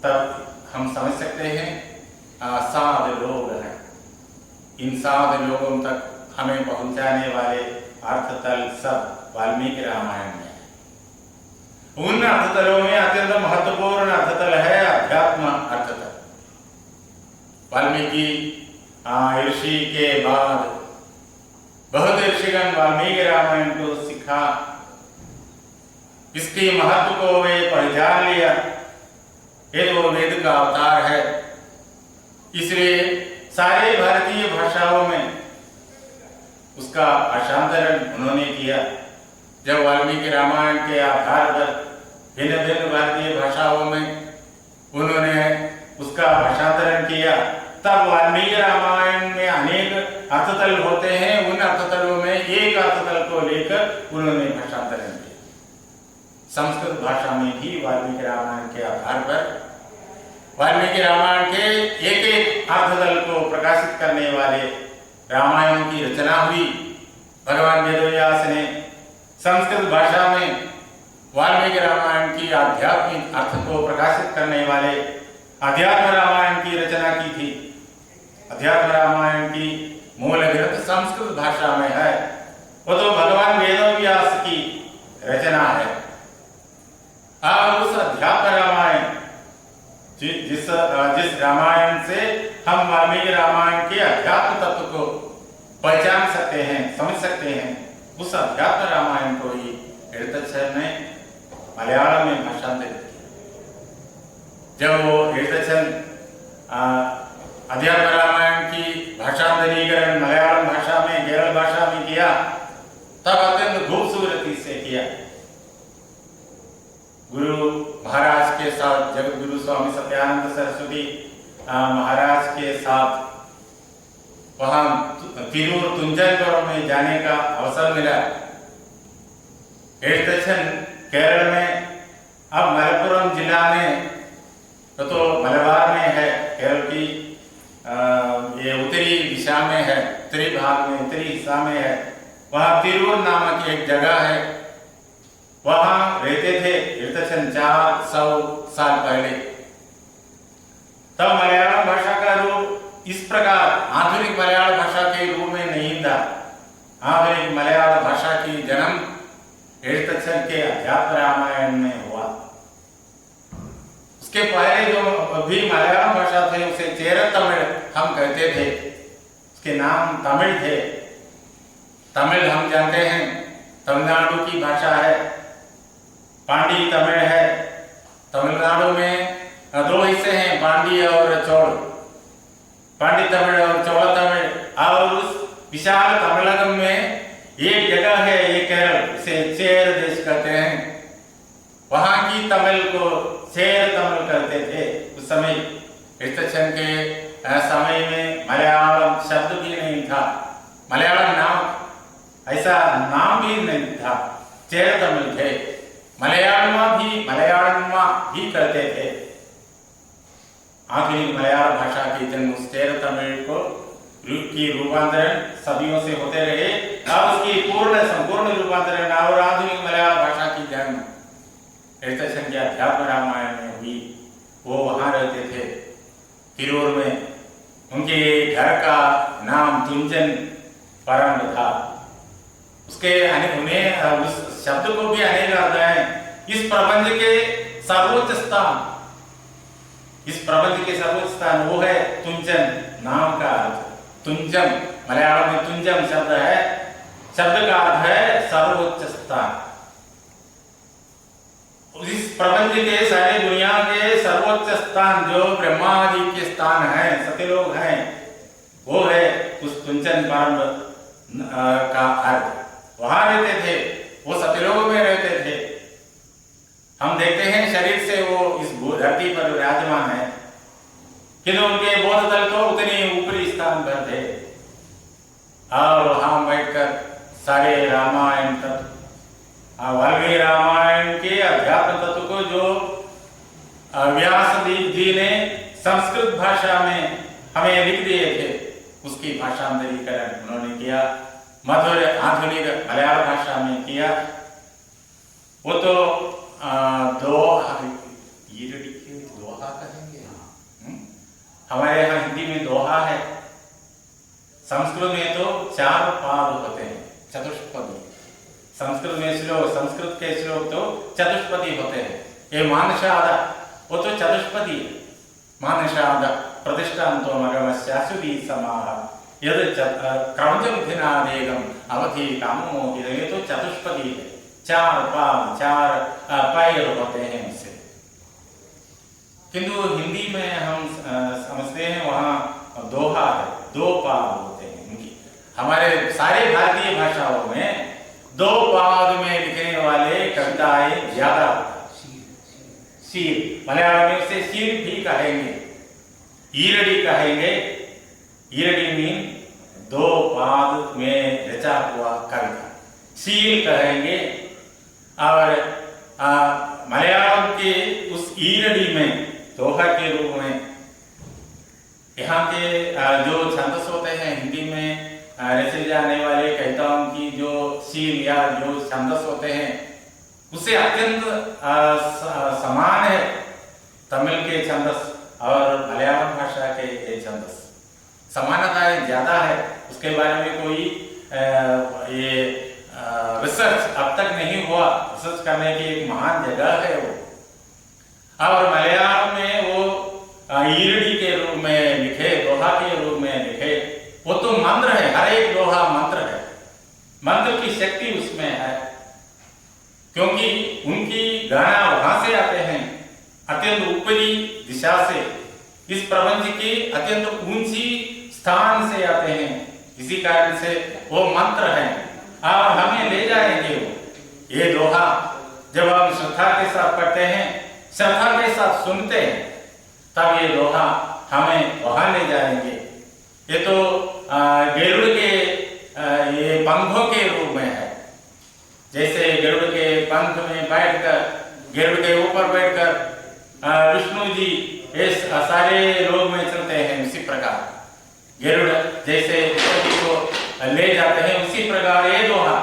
तब हम समझ सकते हैं साध लोग हैं। इन साध लोगों तक हमें पहुंचाने वाले अर्थतल सब वाल्मीकि रामायण में है। उन अर्थतलों में अत्यंत महत्वपूर्ण अर्थतल है अध्यात्म अर्थतल। वाल्मीकि ऋषि के बाद बहुत ऋषिगण वाल्मीकि रामायण को सीखा, इसके महत्व को वे पहचान लिया। ये तो वेद का अवतार है, इसलिए सारे भारतीय भाषाओं में उसका भाषांतरण उन्होंने किया। जब वाल्मीकि रामायण के आधार पर भिन्न भिन्न भारतीय भाषाओं में उन्होंने उसका भाषांतरण किया, तब वाल्मीकि रामायण में अनेक अर्थतल होते हैं। उन अर्थतलों में एक अर्थतल को लेकर उन्होंने भाषांतरण किया। संस्कृत भाषा में भी वाल्मीकि रामायण के आधार पर वाल्मीकि रामायण के एक एक अर्थतल को प्रकाशित करने वाले रामायण की रचना हुई। भगवान वेदव्यास ने संस्कृत भाषा में वाल्मीकि रामायण की आध्यात्मिक अर्थ को प्रकाशित करने वाले अध्यात्म रामायण की रचना की थी। अध्यात्म रामायण की मूल ग्रंथ संस्कृत भाषा में है। वो तो भगवान वेदव्यास की रचना है। और उस अध्यात्म रामायण जिस रामायण से हम वाल्मीकि रामायण के अध्यात्म तत्व को पहचान सकते हैं, समझ सकते हैं, उस अध्यात्म रामायण को ही ऋतच्छर ने मलयालम में भाषांतरित किया। जब वो ऋतच्छर अध्यात्म रामायण की भाषांतरीकरण मलयालम भाषा में, केरल भाषा में किया, तब अत्यंत खूबसूरती से किया। गुरु महाराज के साथ, जगत गुरु स्वामी सत्यानंद सरस्वती महाराज के साथ वहां तिरूर तुंजनपुरम में जाने का अवसर मिला। ऋतच्छर केरल में अब मलप्पुरम जिला में तो मलबार में है, केरल की ये उत्तरी दिशा में है, उत्तरी भाग में, उत्तरी हिस्सा में है। वहाँ तिरूर नामक एक जगह है, वहाँ रहते थे इर्तछन 400 साल पहले। तब मलयालम भाषा का रूप इस प्रकार आधुनिक मलयालम भाषा के रूप में नहीं था। आधुनिक मलयालम भाषा की जन्म इर्तछन के अध्यात्म रामायण में हुआ। उसके पहले जो भी मलयालम भाषा थे उसे चेर तमिल हम कहते थे, उसके नाम तमिल थे। तमिल हम जानते हैं तमिलनाडु की भाषा है, पांडी तमिल है। तमिलनाडु में दो हिस्से हैं, पांडी और चोल, पांडी तमिल और चोल तमिल। और उस विशाल तमिलनाडु में एक जगह है, ये केरल, इसे चेर देश कहते हैं। वहां की तमिल को चेर तमिल कहते थे उस समय। इर्तछन के समय में मलयालम शब्द भी नहीं था, मलयालम नाम ऐसा नाम भी नहीं था, चेर तमिल थे। मलयालमा भी कहते थे। आधुनिक मलयालम भाषा की जन्म उस चेर तमिल को की रूपांतरण सदियों से होते रहे। अब उसकी संपूर्ण रूपांतरण और आधुनिक मलयालम भाषा की जन्म इर्तछन के अध्यात्म रामायण में हुई। वो वहां रहते थे तिरूर में। उनके घर का नाम तुंजन परम था। उसके उन्हें उस शब्द को भी अनेक अर्थ हैं। इस प्रबंध के सर्वोच्च स्थान, इस प्रबंध के सर्वोच्च स्थान वो है तुंजन नाम का अर्थ। तुंजम मलयालम में तुंजम शब्द है, शब्द का अर्थ है सर्वोच्च स्थान। इस प्रपंच के सारे दुनिया के सर्वोच्च स्थान जो ब्रह्मादि के स्थान हैं, सत्यलोक हैं, वो है उस तुंजन परम का अर्थ। वहां रहते थे, वो सत्यलोक में रहते थे। हम देखते हैं शरीर से वो इस धरती पर विराजमान है, किंतु उनके बोध तल तो उतने ऊपरी स्थान पर थे। और वहां बैठकर सारे रामायण तत्व, वाल्मीकि रामायण के अध्यात्म तत्व को जो व्यास जी ने संस्कृत भाषा में हमें लिख दिए थे, उसकी भाषांतरीकरण उन्होंने किया, मधुर आधुनिक मलयालम भाषा में किया। वो तो दोहा कहेंगे, हमारे यहाँ हिंदी में दोहा है, संस्कृत में तो 4 पाद होते हैं, चतुष्पदी। संस्कृत में श्लोक, संस्कृत के श्लोक तो चतुष्पदी होते हैं। ये मानसाद वो तो चतुष्पदी है। मानसाद प्रतिष्ठान्तो मगमस्यासुदी समाह यद क्रमजम धिनादेगम अवधि कामो, ये तो चतुष्पदी है। 4 पाद, 4 पैर होते हैं इससे। किंतु हिंदी में हम समझते हैं वहां दोहा है, 2 पाद होते हैं उनकी। हमारे सारे भारतीय भाषाओं में 2 पाद में लिखने वाले कविताएं ज्यादा। शीर, मलयालम में उसे शीर भी कहेंगे, ईरडी कहेंगे। ईरडी मीन 2 पाद में रचा हुआ कविता, शीर कहेंगे। और मलयालम के उस ईरडी में दोहा के रूप में यहाँ के जो छंदस होते हैं, हिंदी में रचे जाने वाले कविताओं की जो शील या जो छंदस होते हैं, उससे अत्यंत समान है तमिल के छंदस और मलयालम भाषा के छंदस। समानताएं ज्यादा है, उसके बारे में कोई ये रिसर्च अब तक नहीं हुआ। रिसर्च करने की एक महान जगह है वो। और मलयालम में वो ईरडी के रूप में लिखे, दोहा के रूप में लिखे। वो तो मंत्र है, हर एक दोहा मंत्र है, मंत्र की शक्ति उसमें है। क्योंकि उनकी गाना वहां से आते हैं, अत्यंत ऊपरी दिशा से, इस प्रपंच की अत्यंत ऊंची स्थान से आते हैं। इसी कारण से वो मंत्र है और हमें ले जाएंगे वो। ये दोहा जब हम श्रद्धा के साथ पढ़ते हैं, श्रद्धा के साथ सुनते हैं, तब ये दोहा हमें वहां ले जाएंगे। ये तो गरुड़ के ये पंखों के रूप में है। जैसे गरुड़ के पंख में बैठकर गिरुड़ के ऊपर बैठकर विष्णु जी इस सारे लोग में चलते हैं। उसी प्रकार गिरुड़ जैसे को ले जाते हैं, उसी प्रकार ये दोहा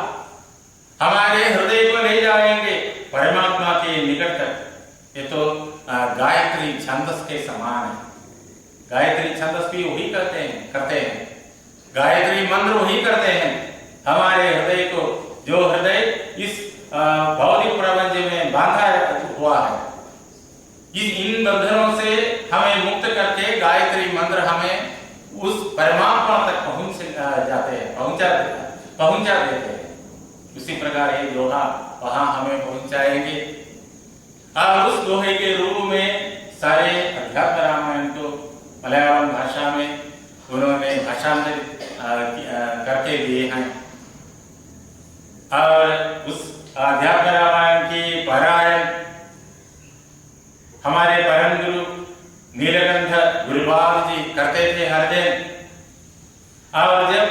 हमारे हृदय को ले जाएंगे परमात्मा के निकट तक। ये तो गायत्री छंदस के समान है। गायत्री छंदस भी वही करते हैं, गायत्री मंत्र वही करते हैं। हमारे हृदय को, जो हृदय इस भौतिक प्रपंच में बांधा हुआ है, इन बंधनों से हमें मुक्त करके गायत्री मंत्र हमें उस परमात्मा तक पहुंचा देते हैं। उसी प्रकार ये दोहा वहां हमें पहुंचाएंगे। और उस दोहे के रूप में सारे अध्यात्म रामायण को मलयालम भाषा में उन्होंने भाषांतरित करके दिए हैं। और उस अध्यात्म रामायण की पारायण हमारे परम गुरु नीलकंठ गुरुपाद जी करते थे हर दिन। और जब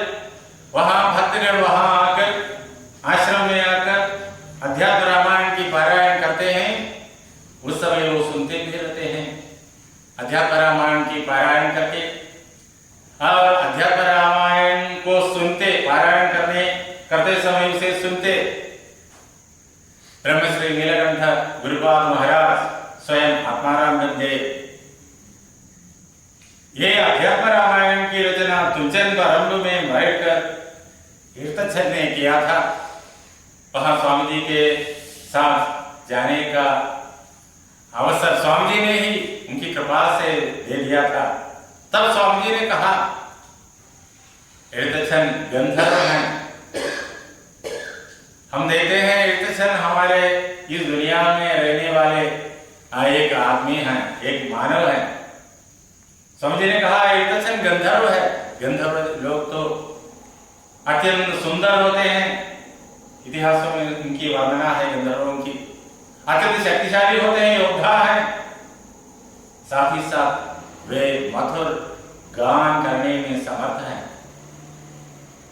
वहां भक्तगण वहां आकर आश्रम में आकर अध्यात्म रामायण की पारायण करते हैं, उस समय वो सुनते भी रहते हैं अध्यात्म रामायण की पारायण करके। और अध्यात्म रामायण को सुनते, पारायण करते समय उसे सुनते ब्रह्मश्री नीलकंठ गुरुपाद महाराज स्वयं आत्माराम गंजे ये अध्यात्म रामायण की रचना तुंजन आरंभ में बैठकर तीर्थचंद ने किया था। वहां स्वामी जी के साथ जाने का अवसर स्वामी जी ने ही उनकी कृपा से दे दिया था। तब स्वामी जी ने कहा, तीर्थचंद गंधर्व हैं, हम देखते हैं तीर्थचंद हमारे इस दुनिया में रहने वाले एक आदमी हैं, एक मानव है। स्वामी जी ने कहा तीर्थचंद गंधर्व है। गंधर्व लोग तो अत्यंत सुंदर होते हैं, इतिहासों में उनकी वर्णना है गंधर्वों की। अत्यंत शक्तिशाली होते हैं, योद्धा है, साथ ही साथ वे मधुर गान करने में समर्थ हैं।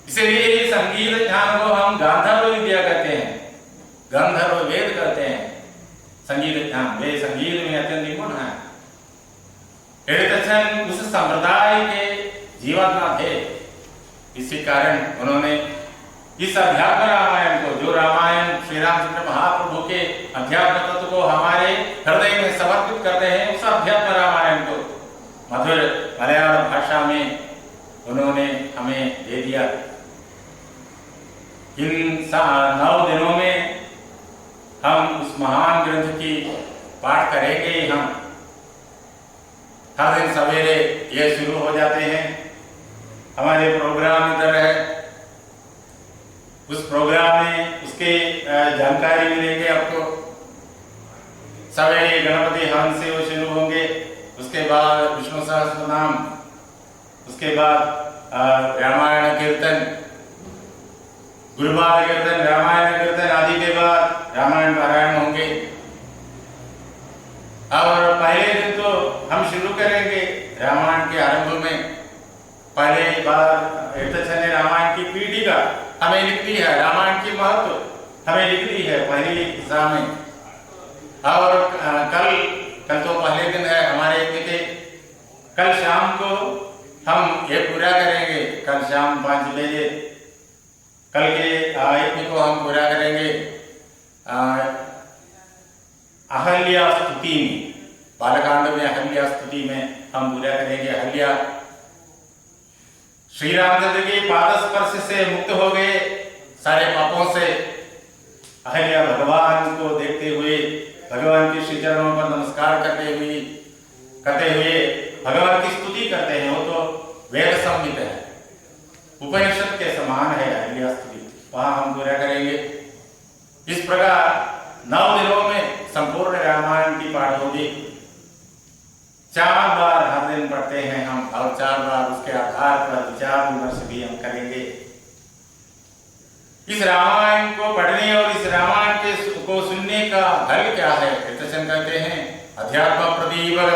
इसलिए ही संगीत ज्ञान को हम गांधर्व विद्या कहते हैं, गंधर्व वेद कहते हैं। संगीत ज्ञान, वे संगीत में अत्यंत निपुण हैं। तीर्थचंद उस संप्रदाय के जीवात्मा थे। इसी कारण उन्होंने इस अध्यात्म रामायण को, जो रामायण श्री रामचंद्र महाप्रभु के अध्यात्म तत्व को हमारे हृदय में समर्पित करते हैं, उस अध्यात्म रामायण को मधुर मलयालम भाषा में उन्होंने हमें दे दिया। इन 9 दिनों में हम उस महान ग्रंथ की पाठ करेंगे। हम हर दिन सवेरे ये शुरू हो जाते हैं। हमारे प्रोग्राम इधर है, उस प्रोग्राम में उसके जानकारी मिलेंगे आपको। सवेरे गणपति हवन से वो शुरू होंगे, उसके बाद विष्णु सहस्त्रनाम, उसके बाद रामायण कीर्तन, गुरुवार कीर्तन, रामायण कीर्तन आदि के बाद रामायण पारायण होंगे। और पहले दिन तो हम शुरू करेंगे रामायण के आरंभ में। पहले बार तीर्थचंद ने रामायण की पीठिका हमें लिख दी है, रामायण की महत्व हमें लिख दी है पहली दिशा में। और कल तो पहले दिन है हमारे यज्ञ के, कल शाम को हम ये पूरा करेंगे। कल शाम 5 बजे कल के यज्ञ को हम पूरा करेंगे अहल्या स्तुति में, बालकांड में अहल्या स्तुति में हम पूरा करेंगे। अहल्या श्री रामचंद्र के पाद स्पर्श से मुक्त हो गए सारे पापों से। अहल्या भगवान को देखते हुए, भगवान के श्री चरणों पर नमस्कार करते हुए भगवान की स्तुति करते हैं। वो तो वेद संहित है, उपनिषद के समान है अहल्या स्तुति, वहां हम पूरा करेंगे। इस प्रकार 9 दिनों में संपूर्ण रामायण की पाठ होगी। 4 बार हर दिन पढ़ते हैं हम, और 4 बार उसके आधार पर विचार विमर्श भी हम करेंगे। इस रामायण को पढ़ने और इस रामायण को सुनने का फल क्या है? तीर्थचंद कहते हैं अध्यात्म प्रदीपक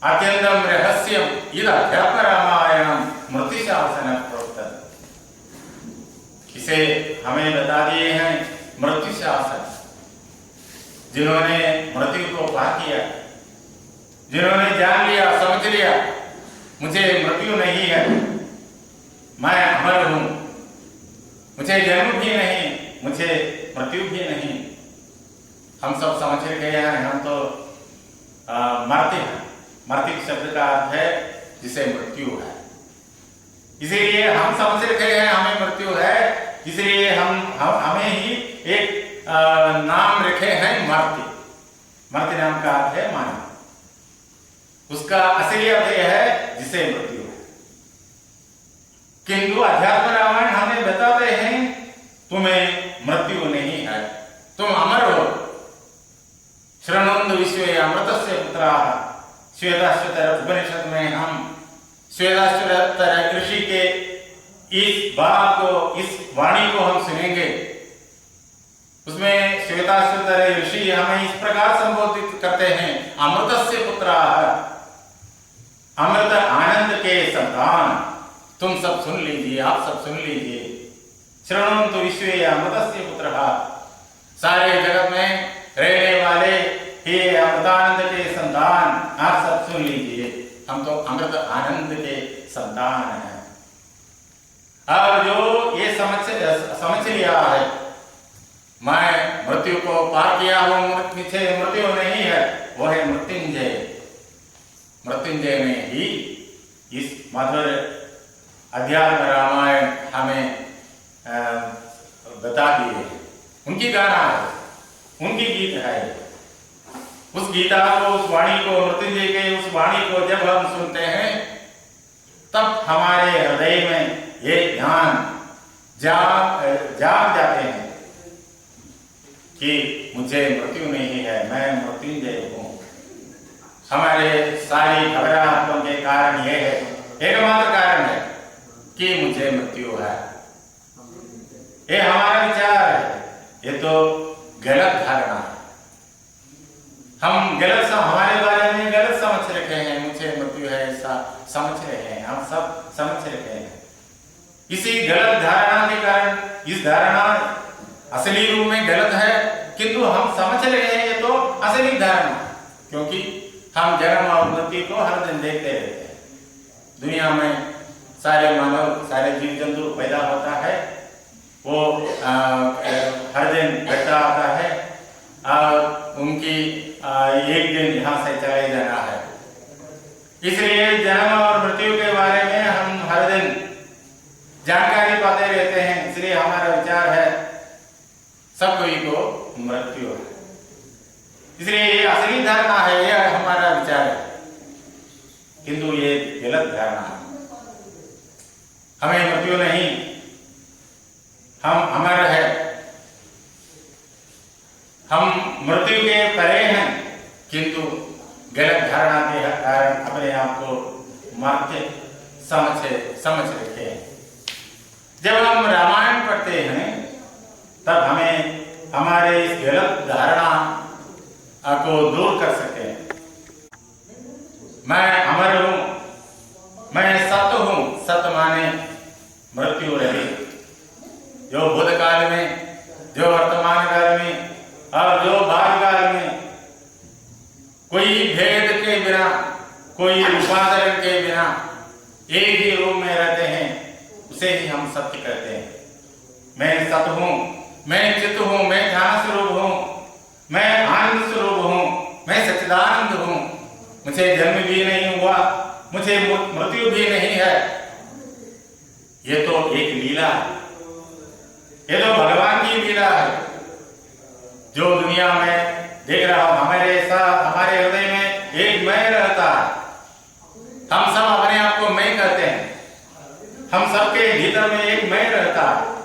अत्यंतम रहस्यम इद अध्यात्म रामायणम मृत्युशासन प्रोक्तम। इसे हमें बता दिए हैं मृत्युशासन। जिन्होंने मृत्यु को पार किया, जिन्होंने जान लिया, समझ लिया मुझे मृत्यु नहीं है, मैं अमर हूं, मुझे जन्म भी नहीं, मुझे मृत्यु भी नहीं। हम सब समझ गए हैं, हम तो मरते हैं। मृत्यु शब्द का अर्थ है जिसे मृत्यु है, इसीलिए हम समझ रखे हैं हमें मृत्यु है, इसलिए हमें ही एक नाम रखे हैं मर्त्य। मर्त्य नाम का अर्थ है मानव, उसका असली अर्थ यह है जिसे मृत्यु है। किंतु अध्यात्म रामायण हमें बताते हैं तुम्हें मृत्यु नहीं है, तुम अमर हो। शृण्वन्तु विश्वे अमृतस्य पुत्राः, श्वेताश्वतर उपनिषद में हम श्वेताश्वतर ऋषि के इस बात को, इस वाणी को हम सुनेंगे। उसमें श्वेताश्वतर ऋषि हमें इस प्रकार संबोधित करते हैं, अमृतस्य पुत्राः, अमृत आनंद के संतान। तुम सब सुन लीजिए, आप सब सुन लीजिए। शृण्वन्तु विश्वे अमृतस्य पुत्रः, सारे जगत में रहने वाले हे अमृतानंद के संतान, आप सब सुन लीजिए, हम तो अमृत आनंद के संतान हैं। और जो ये समझ लिया है मैं मृत्यु को पार किया हूं, मुझे मृत्यु नहीं है, वो है मृत्युंजय। मृत्युंजय ने ही इस मधुर अध्यात्म रामायण हमें बता दिए है। उनकी गाना है, उनकी गीत है। उस गीता को, उस वाणी को, मृत्युंजय के उस वाणी को जब हम सुनते हैं तब हमारे हृदय में ये ज्ञान जाग जाते हैं कि मुझे मृत्यु नहीं है, मैं मृत्युंजय हूं। हमारे सारी घबराहटों के कारण यह है, एकमात्र कारण है कि मुझे मृत्यु है। ये हमारा विचार है, ये तो गलत धारणा है। हम गलत हमारे बारे में गलत समझ रखे हैं, मुझे मृत्यु है ऐसा समझ रहे हैं, हम सब समझ रहे हैं। इसी गलत धारणा के कारण, इस धारणा असली रूप में गलत है, किंतु हम समझ रहे हैं ये तो असली धारणा, क्योंकि हम जन्म और मृत्यु को हर दिन देखते रहते हैं। दुनिया में सारे मानव, सारे जीव जंतु पैदा होता है, वो हर दिन घटता आता है और उनकी एक दिन यहाँ से चले जाना है। इसलिए जन्म और मृत्यु के बारे में हम हर दिन जानकारी पाते रहते हैं। इसलिए हमारा विचार है सब कोई को मृत्यु है, इसलिए ये असली धारणा है, यह हमारा विचार है, किंतु ये गलत धारणा है। हमें मृत्यु नहीं, हम अमर है, हम मृत्यु के परे हैं, किंतु गलत धारणा के कारण अपने आप को मरते समझ रखे हैं। जब हम रामायण पढ़ते हैं तब हमें हमारे इस गलत धारणा को दूर कर सकते हैं। मैं अमर हूं, मैं सत्य हूं, सत्य माने मृत्यु रहित। जो भूतकाल में, जो वर्तमान काल में और जो भाविकाल में कोई भेद के बिना, कोई रूपांतरण के बिना एक ही रूप में रहते हैं, उसे ही हम सत्य कहते हैं। मैं सत्य हूं, मैं चित्त हूं, मैं ज्ञान स्वरूप हूं, मैं आनंद स्वरूप हूं, मैं सच्चिदानंद हूं। मुझे जन्म भी नहीं हुआ, मुझे मृत्यु भी नहीं है। ये तो एक लीला है, ये तो भगवान की लीला है। जो दुनिया में देख रहा हूं, हमारे साथ, हमारे हृदय में एक मैं रहता है। हम सब अपने आप को मैं कहते हैं, हम सबके भीतर में एक मैं रहता है।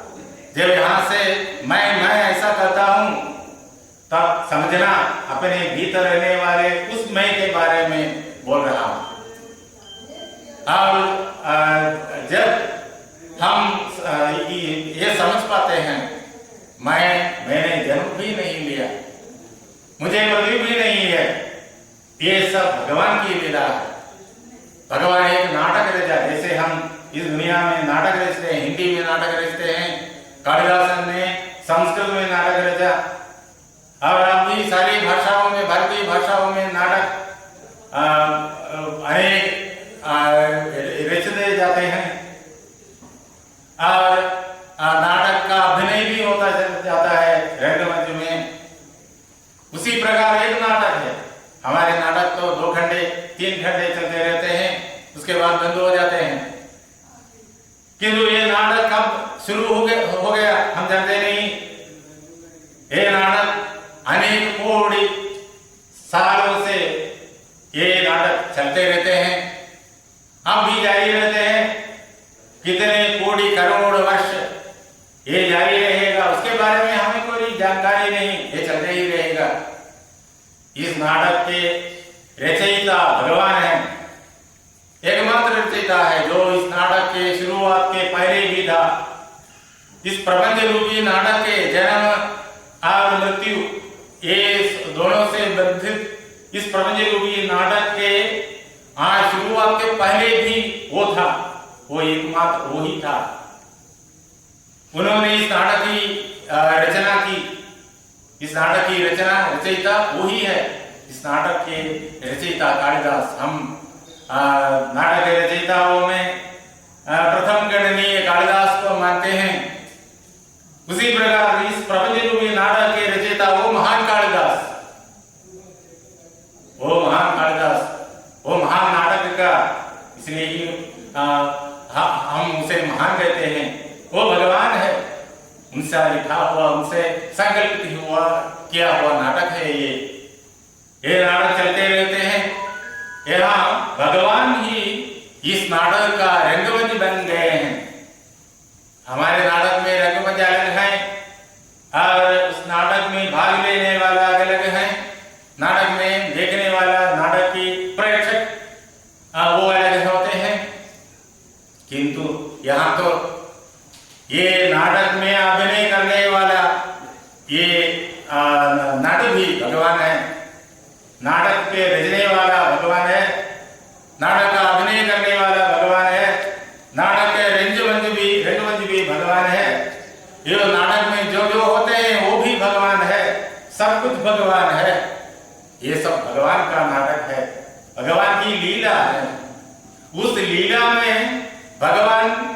जब यहां से मैं ऐसा कहता हूं, तब समझना अपने भीतर रहने वाले उस मैं के बारे में बोल रहा हूं। और जब हम ये समझ पाते हैं, मैंने जन्म भी नहीं लिया, मुझे मृत्यु भी नहीं है, ये सब भगवान की लीला है। भगवान एक नाटक रचा, जैसे हम इस दुनिया में नाटक रचते हैं, हिंदी में नाटक रचते हैं, कालिदासन ने संस्कृत में नाटक रचा, और अब भी सारी अनेक रचते जाते हैं और नाटक का अभिनय भी होता जाता है रंगमंच में। उसी प्रकार एक नाटक है, हमारे नाटक तो 2 घंटे 3 घंटे चलते रहते हैं, उसके बाद बंद हो जाते हैं, किंतु ये नाटक कब शुरू हो गया हम जानते नहीं। ये नाटक अनेक कोटि सालों से ये नाटक चलते रहते हैं, अब भी जारी रहते हैं। कितने कोटि करोड़ वर्ष ये जारी रहेगा उसके बारे में हमें कोई जानकारी नहीं, ये चलते ही रहेगा। इस नाटक के रचयिता भगवान है, एकमात्र रचयिता है जो इस नाटक के शुरुआत के पहले भी था। इस प्रबंध रूपी नाटक के जन्म और मृत्यु ये दोनों से बंधित इस प्रबंध रूपी नाटक के शुरुआत के पहले भी वो था, वो एकमात्र वो ही था। उन्होंने इस नाटक की रचना की, इस नाटक की रचयिता वही है। इस नाटक के रचयिता कालिदास। हम नाटक के रचयिताओं में प्रथम गणनीय कालिदास को मानते हैं। उसी प्रकार इस प्रबंध रूपी नाटक के रचयिता वो महान कालिदास, वो महान कालिदास, वो महान नाटक का, इसलिए ही हम उसे महान कहते हैं। वो भगवान है, उनसे लिखा हुआ, उनसे संकल्पित हुआ किया हुआ नाटक है ये नाटक चलते रहते हैं। यहाँ भगवान ही इस नाटक का रंगमंच बन गए हैं। हमारे नाटक में रंगमंच अलग है और उस नाटक में भाग लेने वाला अलग है, नाटक में देखने वाला, नाटक की प्रेक्षक वो अलग होते हैं। किंतु यहाँ तो ये नाटक में अभिनय करने वाला ये नाटक भी भगवान है, नाटक के रचने वाला भगवान है, नाटक का अभिनय करने वाला भगवान है, नाटक के रंगमंच भी भगवान है। ये नाटक में जो होते हैं वो भी भगवान है, सब कुछ भगवान है। ये सब भगवान का नाटक है, भगवान की लीला है। उस लीला में भगवान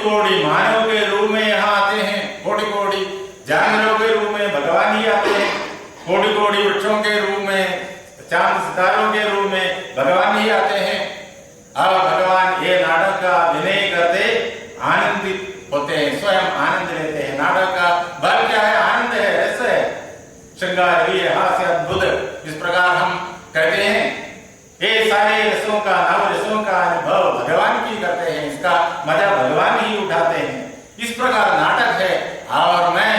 कोटि मानव के रूप में यहाँ आते हैं, कोटि जानवरों के रूप में भगवान ही आते हैं, कोटि वृक्षों के रूप में, चांद सितारों के रूप में भगवान ही आते हैं। और भगवान ये नाटक का अभिनय करते आनंदित होते हैं, स्वयं आनंद लेते हैं। नाटक का बल क्या है? आनंद है, रस है, श्रृंगार भी है, हास्य, अद्भुत, इस प्रकार हम कहते हैं। ये सारे रसों का, नव रसों का अनुभव भगवान की करते हैं, इसका मजा भगवान ही उठाते हैं। इस प्रकार नाटक है और मैं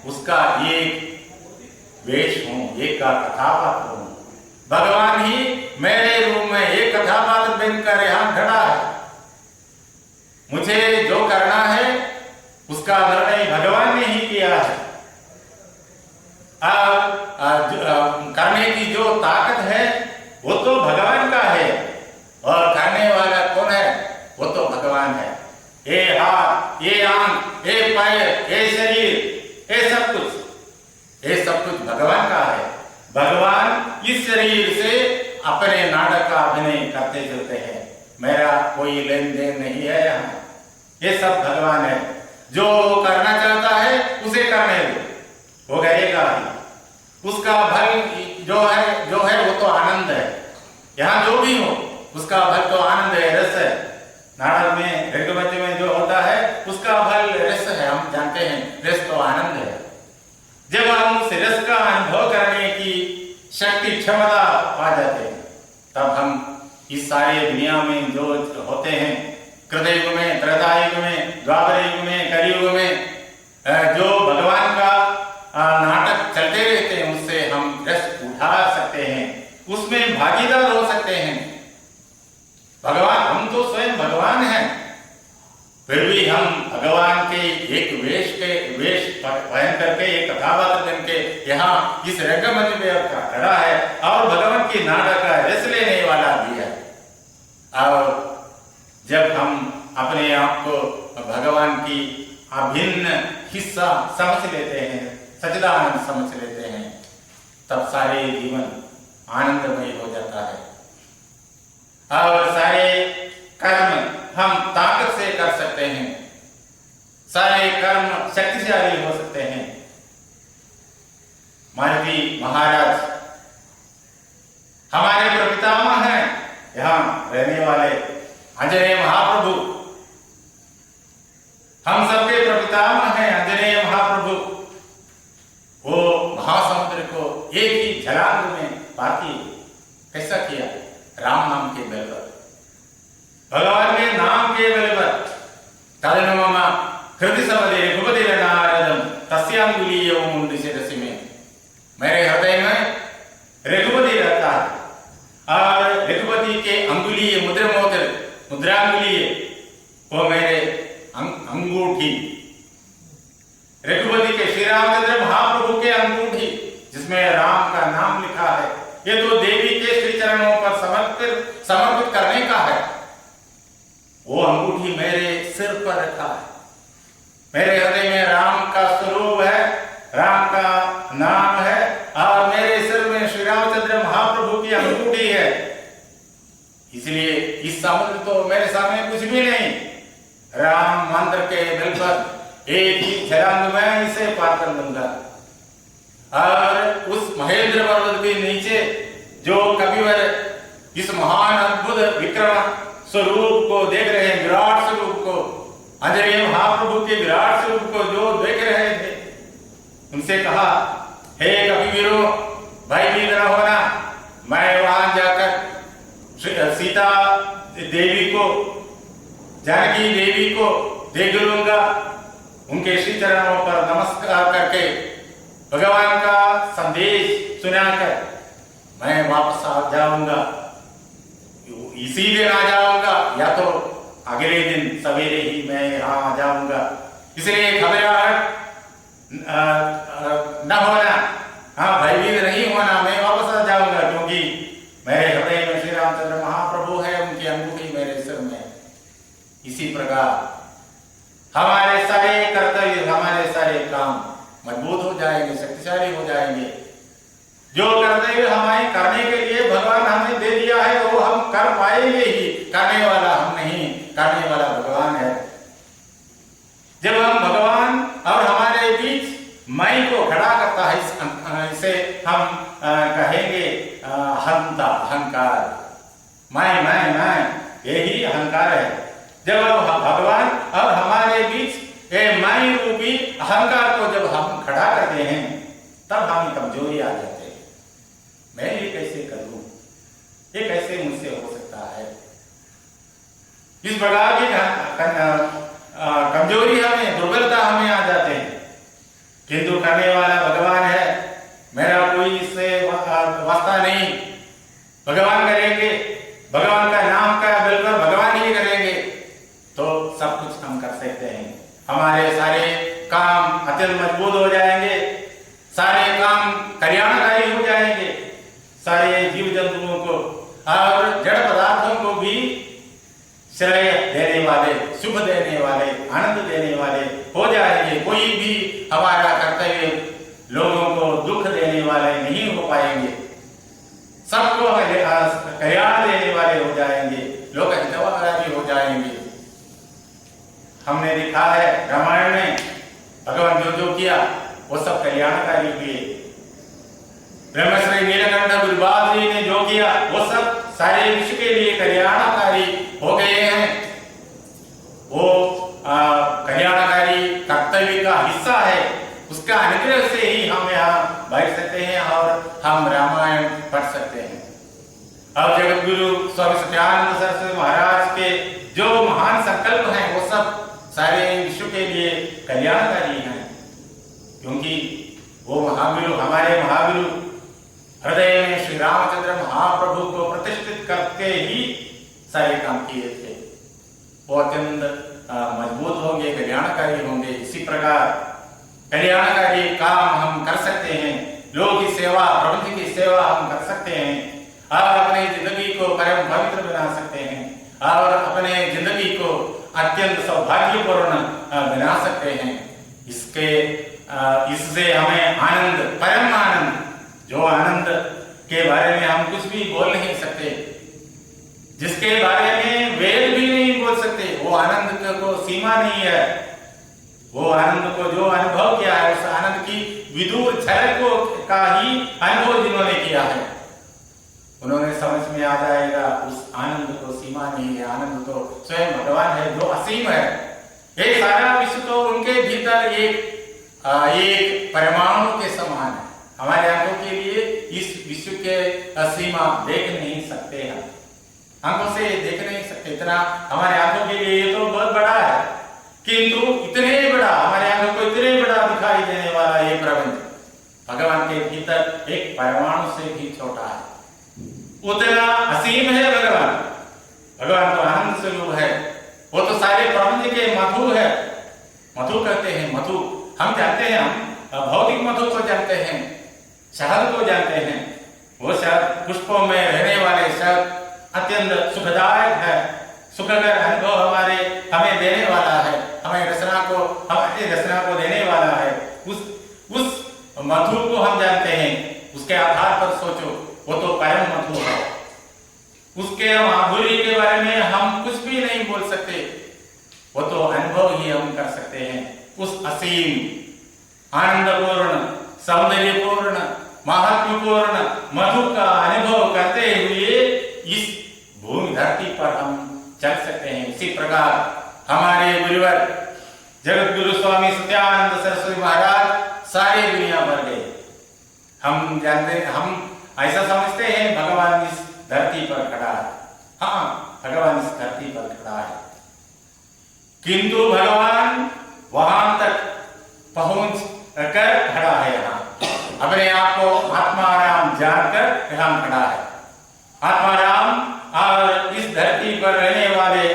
उसका एक वेश हूँ, एक का कथापात्र हूँ। भगवान ही मेरे रूप में एक कथापात्र बनकर यहाँ खड़ा है। मुझे जो करना है उसका निर्णय भगवान ने ही किया है। करने की जो ताकत है वो तो भगवान का है, और करने वाला कौन है? वो तो भगवान है। ये हाथ, ये आंख, ये पैर, ये शरीर, ये सब कुछ भगवान का है। भगवान इस शरीर से अपने नाटक का अभिनय करते चलते हैं। मेरा कोई लेन देन नहीं है यहाँ, ये सब भगवान है। जो करना चाहता है उसे करने दो, वो करेगा ही। उसका फल जो है वो तो आनंद है। यहाँ जो भी हो उसका फल तो आनंद है, रस है। नाटक में, रंगमंच में जो होता है उसका फल रस है, हम जानते हैं, रस तो आनंद है। जब हम उस रस का अनुभव करने की शक्ति, क्षमता पा जाते हैं, तब हम इस सारी दुनिया में जो होते हैं, कृतयुग में, त्रेतायुग में, द्वापर युग में, कलियुग में, जो भगवान का नाटक चलते रहते हैं, उससे हम रस उठा सकते हैं, उसमें भागीदार हो सकते हैं। भगवान, हम तो स्वयं भगवान हैं, फिर भी हम भगवान के एक वेश पहन करके, एक कथापात्र बन के यहाँ इस रंगमंच में खड़ा है और भगवान की नाटक का रस लेने वाला भी है। और जब हम अपने आप को भगवान की अभिन्न हिस्सा समझ लेते हैं, सच्चिदानंद समझ लेते हैं, तब सारे जीवन आनंदमय हो जाता है। और सारे कर्म हम ताकत से कर सकते हैं, सारे कर्म शक्तिशाली हो सकते हैं। मानवी महाराज हमारे प्रपितामह हैं, यहाँ रहने वाले आंजनेय महाप्रभु हम सबके प्रपितामह हैं। आंजनेय महाप्रभु वो महासमुद्र को एक ही झलांग में पार किए। कैसा किया? राम नाम के बल पर, भगवान के नाम के बल पर। तदनुमम हृदय समदे रघुपति नारदम तस्यांगुलीय मुंड शिरसि में, मेरे हृदय में रघुपति रहता है और रघुपति के अंगुलीय मुद्रांगुलीय वो मेरे अंगूठी, रघुपति के श्री रामचंद्र महाप्रभु के अंगूठी जिसमें राम का नाम लिखा है, ये तो देवी के श्री चरणों पर समर्पित करने का है। वो अंगूठी मेरे सिर पर रखा है। मेरे हृदय में राम का स्वरूप है, राम का नाम है और मेरे सिर में श्री रामचंद्र महाप्रभु की अंगूठी है। इसलिए इस समुद्र तो मेरे सामने कुछ भी नहीं। राम मंत्र के बल पर एक ही छलांग में इसे पार कर लूंगा। और उस महेंद्र पर्वत के नीचे जो कविवर इस महान अद्भुत विक्रम स्वरूप को देख रहे हैं, विराट स्वरूप को, आंजनेय महाप्रभु के विराट स्वरूप को जो देख रहे थे, उनसे कहा, हे कविवीरों, भयभीत न होना, मैं वहां जाकर सीता देवी को, जानकी देवी को देख लूंगा। उनके श्री चरणों पर नमस्कार करके भगवान का संदेश सुनाकर मैं वापस आ जाऊंगा। इसी दिन आ जाऊंगा या तो अगले दिन सवेरे ही मैं यहाँ आ जाऊंगा। इसलिए घबराहट न होना, हाँ भयभीत नहीं होना, मैं वापस आ जाऊंगा क्योंकि मेरे हृदय में श्री रामचंद्र महाप्रभु है, उनकी अंगूठी मेरे सिर में। इसी प्रकार हमारे सारे कर्तव्य, हमारे सारे काम मजबूत हो जाएंगे, शक्तिशाली हो जाएंगे। जो कर्तव्य हमें करने के लिए भगवान हमें दे दिया है वो हम कर पाएंगे ही। करने वाला हम नहीं, करने वाला भगवान है। जब हम भगवान और हमारे बीच मैं को खड़ा करता है, इसे हम कहेंगे हंता, अहंकार, मैं यही अहंकार है। जब भगवान और हमारे बीच मैं रूपी अहंकार को जब हम खड़ा करते हैं तब हमें कमजोरी आ जाती है। मैं ये कैसे करूं, ये कैसे मुझसे हो सकता है। इस प्रकार की कमजोरी हमें, दुर्बलता हमें आ जाते हैं। किंतु करने वाला भगवान है, मेरा कोई इससे वास्ता नहीं। भगवान करेंगे, भगवान का नाम का बल पर भगवान ही करेंगे तो सब कुछ हम कर सकते हैं। हमारे सारे काम अत्यंत मजबूत हो जाएंगे, सारे काम कल्याणकारी हो जाएंगे। सारे जीव जंतुओं को और जड़ पदार्थों को भी श्रेय देने वाले, शुभ देने वाले, आनंद देने वाले हो जाएंगे। कोई भी हमारा कर्तव्य लोगों को दुख देने वाले नहीं हो पाएंगे। सबको कल्याण देने वाले हो जाएंगे, लोग हितकारी हो जाएंगे। हमने देखा है रामायण में भगवान जो जो किया वो सब कल्याणकारी हुए। ब्रह्मश्री नीलकंठ गुरुबाद जी ने जो किया वो सब सारे विश्व के लिए कल्याणकारी हो गए हैं। वो कल्याणकारी कर्तव्य का हिस्सा है, उसका अनुग्रह से ही हम यहाँ बैठ सकते हैं और हम रामायण पढ़ सकते हैं। अब जगत गुरु स्वामी सत्यानंद सरस्वती महाराज के जो महान संकल्प हैं वो सब सारे विश्व के लिए कल्याणकारी हैं, क्योंकि वो महागुरु, हमारे महागुरु हृदय में श्री रामचंद्र महाप्रभु को प्रतिष्ठित करके ही सारे काम किए थे। वो अत्यंत मजबूत होंगे, कल्याणकारी होंगे। इसी प्रकार कल्याणकारी काम हम कर सकते हैं, लोगों की सेवा, प्रपंच की सेवा हम कर सकते हैं और अपनी जिंदगी को परम पवित्र बना सकते हैं और अपने जिंदगी को अत्यंत सौभाग्यपूर्ण बना सकते हैं। इससे हमें आनंद, परम आनंद, जो आनंद के बारे में हम कुछ भी बोल नहीं सकते, जिसके बारे में वेद भी नहीं बोल सकते। वो आनंद को सीमा नहीं है। वो आनंद को जो अनुभव किया है, उस आनंद की विदूर झलक को का ही अनुभव जिन्होंने किया है, उन्होंने समझ में आ जाएगा उस आनंद को सीमा नहीं है। आनंद तो स्वयं भगवान है जो असीम है। ये सारा विश्व तो उनके भीतर एक परमाणु के समान है। हमारे आंखों के लिए इस विश्व के सीमा देख नहीं सकते हैं, आंखों से देख नहीं सकते। इतना हमारे आंखों के लिए ये तो बहुत बड़ा है, किंतु इतने बड़ा, हमारे आंखों को इतने बड़ा दिखाई देने वाला ये प्रपंच भगवान के भीतर एक परमाणु से भी छोटा है। उतना असीम है भगवान। भगवान तो आनंद स्वरूप है। वो तो सारे प्रपंच के मधु है। मधु कहते हैं, मधु हम जानते हैं, हम भौतिक मधु को जानते हैं, शहद को जानते हैं। वो शहद पुष्पों में रहने वाले शहद अत्यंत सुखदायक है, सुखकर अनुभव हमें देने वाला है, हमारी रचना को देने वाला है। उस मधु को हम जानते हैं। उसके आधार पर सोचो, वो तो परम मधु है। उसके माधुर्य के बारे में हम कुछ भी नहीं बोल सकते। वो तो अनुभव ही हम कर सकते हैं। उस असीम आनंदपूर्ण, सौंदर्यपूर्ण, महात्म्यपूर्ण मधु का अनुभव करते हुए इस भूमि धरती पर हम चल सकते हैं। इसी प्रकार हमारे गुरुवर जगत गुरु स्वामी सत्यानंद सरस्वती महाराज सारी दुनिया भर गए। हम जानते, हम ऐसा समझते हैं भगवान इस धरती पर खड़ा है। हाँ, भगवान इस धरती पर खड़ा है, किंतु भगवान वहां तक पहुंच कर खड़ा है। यहाँ अपने आप को आत्माराम जानकर यहाँ खड़ा है। आत्माराम और इस धरती पर रहने वाले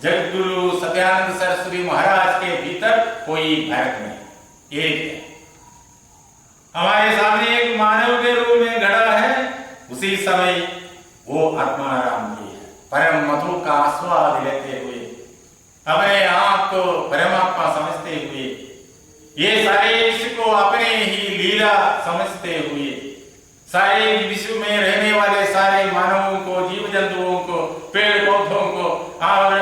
जगतगुरु सत्यानंद सरस्वती महाराज के भीतर कोई भेद नहीं, एक है। हमारे सामने एक मानव के रूप में खड़ा है, उसी समय वो आत्माराम भी है। परम मधु का आस्वाद लेते हुए, अपने आप को परमात्मा समझते हुए, ये सारे विश्व को अपने ही लीला समझते हुए, सारे विश्व में रहने वाले सारे मानवों को, जीव जंतुओं को, पेड़ पौधों को और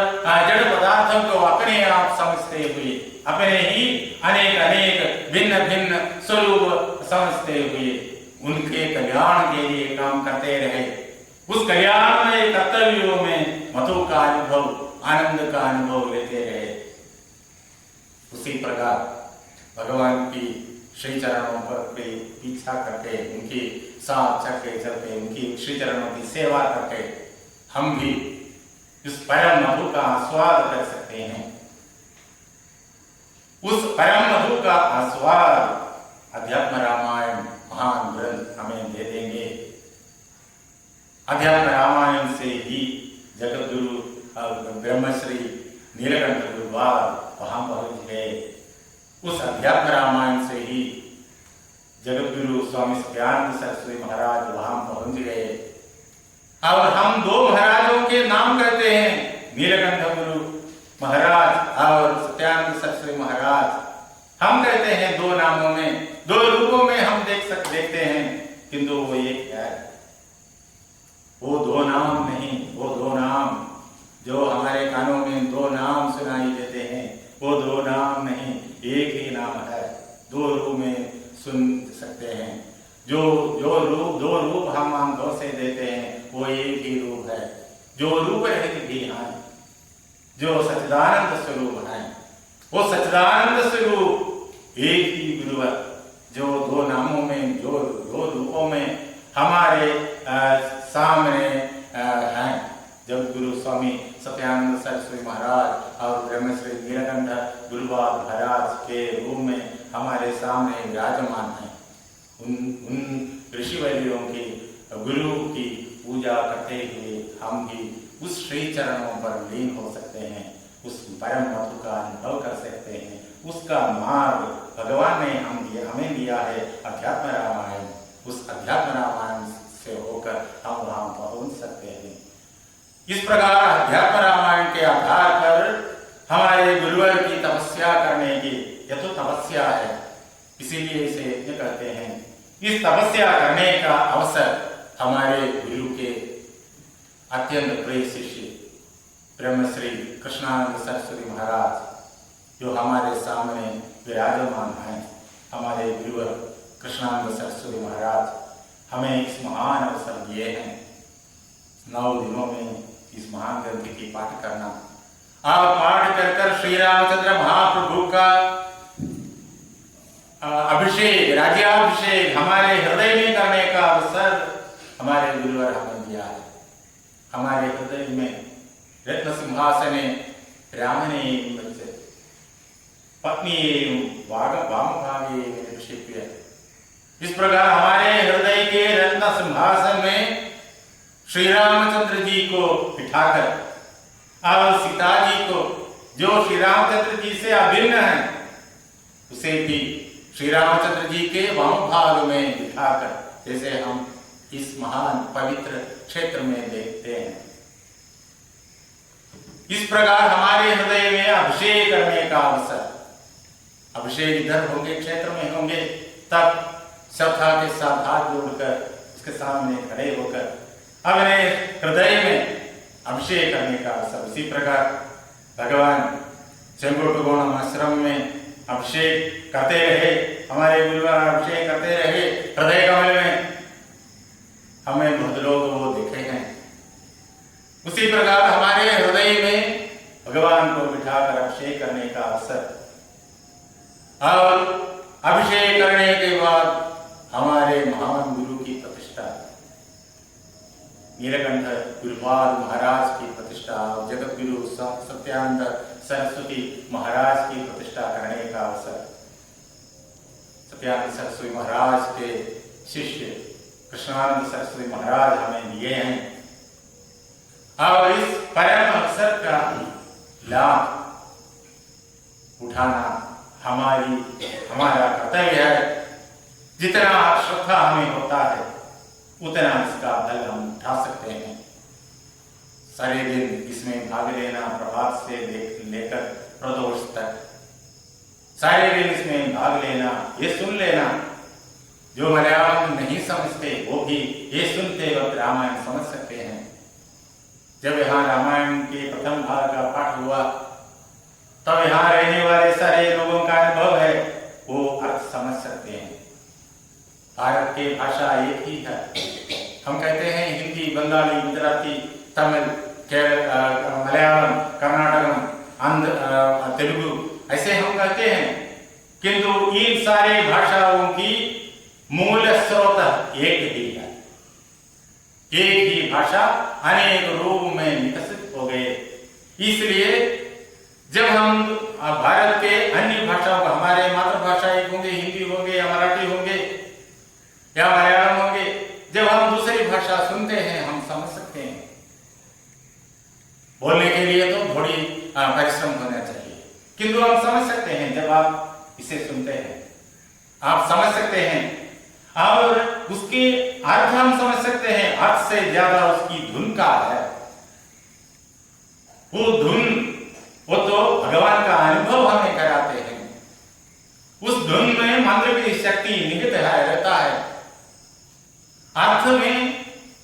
जड़ पदार्थों को अपने आप समझते हुए, अपने ही अनेक भिन्न भिन्न स्वरूप समझते हुए उनके कल्याण के लिए काम करते रहे। उस कल्याण में कर्तव्यों में मधु का अनुभव, आनंद का अनुभव लेते रहे। उसी प्रकार भगवान की श्री चरणों पर पीछा करके, उनकी साथ चलते उनकी श्री चरणों की सेवा करके हम भी इस परम मधु का आस्वाद कर सकते हैं। उस परम मधु का आस्वाद अध्यात्म रामायण महान ग्रंथ हमें दे देंगे। अध्यात्म रामायण से ही जगत गुरु ब्रह्मश्री नीलकंठ गुरुवार वहां पहुंच गए। उस अध्यात्म रामायण से ही जगत गुरु स्वामी सत्यानंद सरस्वती महाराज वहां पहुंच गए। और हम दो महाराजों के नाम करते हैं, नीलकंठ गुरु महाराज और सत्यानंद सरस्वती महाराज। हम कहते हैं दो नामों में, दो रूपों में हम देखते हैं, किंतु वो एक है। वो दो नाम नहीं, वो दो नाम जो हमारे कानों में दो नाम सुनाई देते हैं, वो दो नाम नहीं, एक ही नाम है। दो रूप में सुन सकते हैं। जो दो रूप हम आंखों से देते हैं, वो एक ही रूप है। जो रूप रहित भी हैं, जो सच्चिदानंद स्वरूप है, वो सच्चिदानंद स्वरूप एक ही गुरु है। जो दो नामों में, जो दो रूपों में हमारे सामने हैं, जब गुरु स्वामी सत्यानंद सरस्वती महाराज और ब्रह्मश्री नीलकंठ गुरुवार महाराज के रूप में हमारे सामने विराजमान हैं। उन ऋषिवर्यों की, गुरु की पूजा करते हुए हम भी उस श्री चरणों पर लीन हो सकते हैं, उस परम मधु का अनुभव कर सकते हैं। उसका मार्ग भगवान ने हमें दिया है अध्यात्म रामायण। उस अध्यात्म रामायण से होकर हम वहां पहुंच सकते हैं। इस प्रकार अध्यात्म रामायण के आधार पर हमारे गुरुवर की तपस्या करने की, यह तो तपस्या है, इसीलिए इसे यज्ञ कहते हैं। इस तपस्या करने का अवसर हमारे गुरु के अत्यंत प्रिय शिष्य ब्रह्मश्री कृष्णानंद सरस्वती महाराज जो हमारे सामने विराजमान हैं, हमारे गुरुवर कृष्णानंद सरस्वती महाराज हमें इस महान अवसर दिए हैं 9 दिनों में इस महान ग्रंथ की पाठ करना। आप पाठ कर श्री रामचंद्र महाप्रभु का अभिषेक, राज्याभिषेक हमारे हृदय में करने का अवसर हमारे गुरुवर हमें दिया है। हमारे हृदय में रत्न सिंहासने ब्राह्मणे पत्नी वामभागे निक्षिप्य, इस प्रकार हमारे हृदय के रत्न सिंहासन में श्री रामचंद्र जी को बिठाकर और सीता जी को जो श्री रामचंद्र जी से अभिन्न है उसे भी श्री रामचंद्र जी के वाम भाग में बिठाकर, जैसे हम इस महान पवित्र क्षेत्र में देखते हैं, इस प्रकार हमारे हृदय में अभिषेक करने का अवसर, अभिषेक इधर होंगे क्षेत्र में होंगे, तब श्रद्धा के साथ हाथ जोड़कर उसके सामने खड़े होकर अपने हृदय में अभिषेक करने का अवसर। उसी प्रकार भगवान चेंबुटगोणम आश्रम में अभिषेक करते रहे, हमारे गुरुवार अभिषेक करते रहे हृदय कमल में, हमें बहुत लोग वो देखे हैं। उसी प्रकार हमारे हृदय में भगवान को बिठाकर अभिषेक करने का अवसर, और अभिषेक करने के बाद हमारे महान गुरु की प्रतिष्ठा, नीलकंठ गुरुपाद महाराज की प्रतिष्ठा, जगत गुरु सत्यानंद सरस्वती महाराज की प्रतिष्ठा करने का अवसर। सत्यानंद सरस्वती महाराज के शिष्य कृष्णानंद सरस्वती महाराज हमें दिए हैं, और इस परम अवसर का लाभ उठाना हमारा कर्तव्य है। जितना श्रद्धा हमें होता है उतना इसका फल हम उठा सकते हैं। सारे दिन इसमें भाग लेना, प्रभात से लेकर प्रदोष तक सारे दिन इसमें भाग लेना, ये सुन लेना। जो मलयालम नहीं समझते वो भी ये सुनते वक्त रामायण समझ सकते हैं। जब यहाँ रामायण के प्रथम भाग का पाठ हुआ तब यहाँ रहने वाले सारे लोगों का अनुभव है, वो अर्थ समझ सकते हैं। भारत की भाषा एक ही है। हम कहते हैं हिंदी, बंगाली, गुजराती, तमिल, मलयालम, कर्नाटकम, आंध्र, तेलुगु, ऐसे हम कहते हैं, किंतु इन सारे भाषाओं की मूल स्रोत एक ही है। एक ही भाषा अनेक रूप में विकसित हो गए। इसलिए जब हम भारत के अन्य भाषाओं का, हमारे मातृभाषा एक होंगे, हिंदी होंगे या मराठी होंगे या मलयालम होंगे, जब हम दूसरी भाषा सुनते हैं हम समझ सकते हैं। बोलने के लिए तो थोड़ी परिश्रम होना चाहिए, किंतु हम समझ सकते हैं। जब आप इसे सुनते हैं आप समझ सकते हैं, और उसके अर्थ हम समझ सकते हैं। अर्थ से ज्यादा उसकी धुन का है। वो धुन, वो तो भगवान का अनुभव हमें कराते हैं। उस धुन में मंत्र की शक्ति निहित है, रहता है। अर्थ में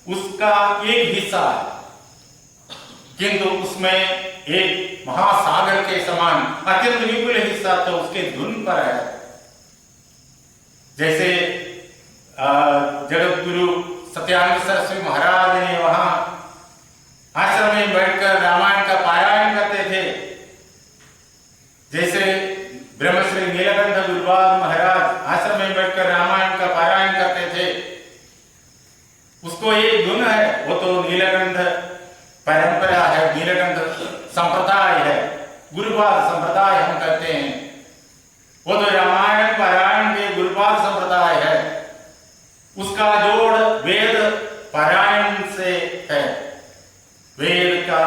उसका एक हिस्सा है, किंतु उसमें एक महासागर के समान अत्यंत विपुल हिस्सा तो उसके धुन पर है। जैसे जगत गुरु सत्यानंद सरस्वती महाराज ने वहां आश्रम में बैठकर रामायण का पारायण करते थे, जैसे ब्रह्मश्री नीलकंठ गुरुपाद महाराज आश्रम में बैठकर रामायण का पारायण करते थे। उसको एक धुन है, वो तो नीलकंठ परंपरा है, नीलकंठ संप्रदाय है, गुरुपाद संप्रदाय हम कहते हैं। वो तो रामायण पारायण के गुरुपाद संप्रदाय है। उसका जोड़ वेद पारायण से है। वेद का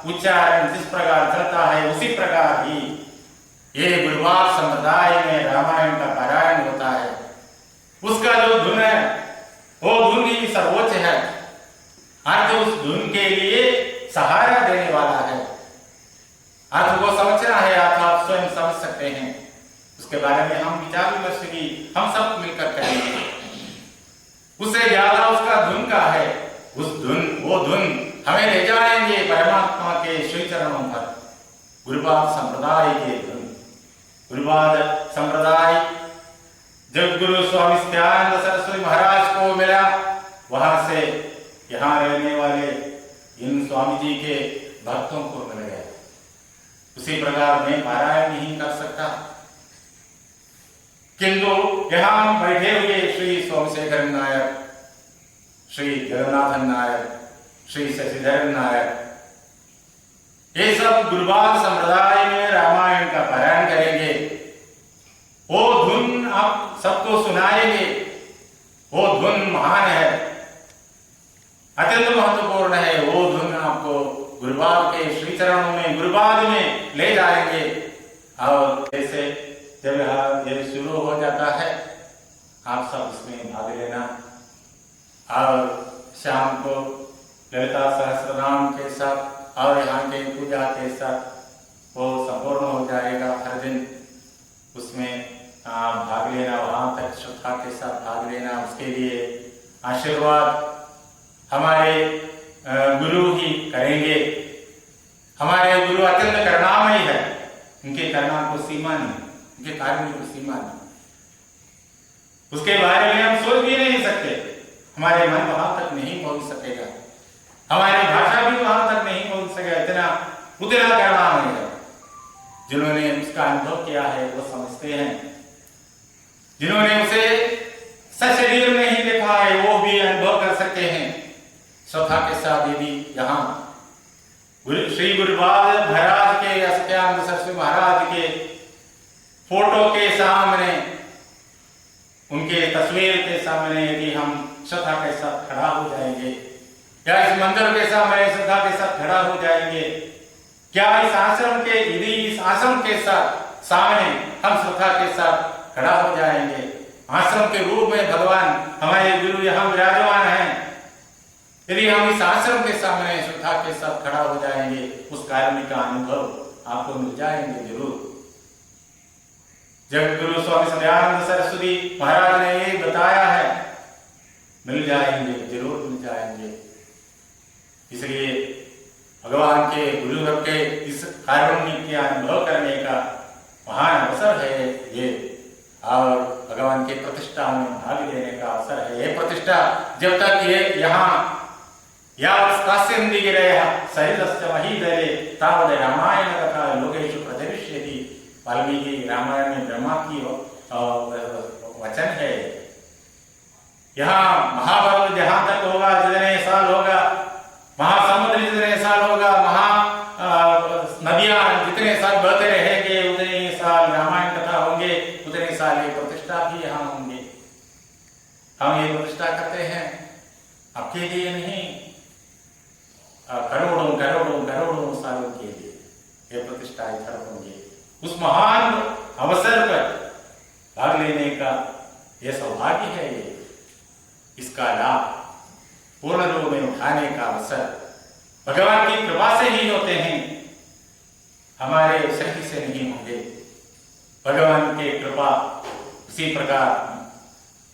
उच्चारण जिस प्रकार चलता है उसी प्रकार ही ये गुरुपाद संप्रदाय में रामायण का पारायण होता है। उसका जो धुन है वो धुन ही सर्वोच्च है। अर्थ उस धुन के लिए सहारा देने वाला है। अर्थ को समझना है, आप स्वयं समझ सकते हैं। उसके बारे में हम विचार विमर्श की हम सब मिलकर करेंगे। उससे ज्यादा उसका धुन का है। वो धुन हमें ले जाएंगे परमात्मा के श्री चरणों पर। गुरुपाद संप्रदाय के धुन, गुरुपाद संप्रदाय जब गुरु स्वामी सत्यानंद सरस्वती महाराज को मिला, वहां से यहाँ रहने वाले इन स्वामी जी के भक्तों को मिल गया। उसी प्रकार मैं पारायण नहीं कर सकता, किंतु यहाँ बैठे हुए श्री सोमशेखर नायक, श्री जगन्नाथन नायक, श्री शशिधर नायक, ये सब गुरुपाद संप्रदाय में रामायण का पारायण करेंगे। वो धुन आप सबको सुनाएंगे। वो धुन महान है, अत्यंत महत्वपूर्ण है। वो धुन आपको गुरुपाद के श्री चरणों में, गुरुपाद में ले जाएंगे। और जैसे जब ये शुरू हो जाता है, आप सब इसमें भाग लेना। और शाम को ललिता सहस्रनाम के साथ और यहाँ के पूजा के साथ वो संपूर्ण हो जाएगा हर दिन। उसमें भाग लेना, वहाँ तक श्रद्धा के साथ भाग लेना। उसके लिए आशीर्वाद हमारे गुरु ही करेंगे। हमारे गुरु अत्यंत करुणामय है, उनके करुणा को सीमा नहीं, उनके कारुण्य को सीमा नहीं। उसके बारे में हम सोच भी नहीं सकते, हमारे मन वहां तक नहीं पहुंच सकेगा, हमारी भाषा भी वहां तक नहीं पहुंच सकेगा। इतना उतना करुणामय है। जिन्होंने उसका अनुभव किया है वो समझते हैं, जिन्होंने उसे सशरीर में ही देखा है वो भी अनुभव कर सकते हैं। श्रद्धा के साथ यदि यहाँ श्री गुरुपाद महाराज के, सत्यानंद सरस्वती महाराज के फोटो के सामने, उनके तस्वीर के सामने यदि हम श्रद्धा के साथ खड़ा हो जाएंगे, या इस मंदिर के सामने श्रद्धा के साथ खड़ा हो जाएंगे, क्या इस आश्रम के, यदि इस आश्रम के साथ सामने हम श्रद्धा के साथ खड़ा हो जाएंगे, आश्रम के रूप में भगवान हमारे गुरु यहाँ विराजमान हैं, यदि हम इस आश्रम के सामने श्रद्धा के साथ खड़ा हो जाएंगे, उस कारुण्य का अनुभव आपको मिल जाएंगे जरूर। जब गुरु स्वामी सत्यानंद सरस्वती महाराज ने ये बताया है, मिल जाएंगे, जरूर मिल जाएंगे। इसलिए भगवान के गुरु के इस कारुण्य के अनुभव करने का महान अवसर है ये, और भगवान के प्रतिष्ठा में भाग लेने का अवसर है। ये प्रतिष्ठा जब तक ये यहाँ या काश्यम दिगिरेह सहितस्य महीधरे तावद रामायण कथा लोकेषु प्रदर्श्यति। वाल्मीकि रामायण में ब्रह्मा की वचन है। यहाँ महाभारत जहां तक होगा, जितने साल होगा, महासमुद्र जितने साल होगा, नदियां जितने साल बहते रहेंगे, उतने साल रामायण कथा होंगे, उतने साल ये प्रतिष्ठा भी यहाँ होंगे। हम ये प्रतिष्ठा करते हैं आपके लिए नहीं, करोड़ों करोड़ों करोड़ों सालों के लिए ये प्रतिष्ठा इधर होंगे। उस महान अवसर पर भाग लेने का ये सौभाग्य है। ये इसका लाभ पूर्ण रूप में उठाने का अवसर भगवान की कृपा से ही होते हैं, हमारे शक्ति से नहीं होंगे। भगवान की कृपा उसी प्रकार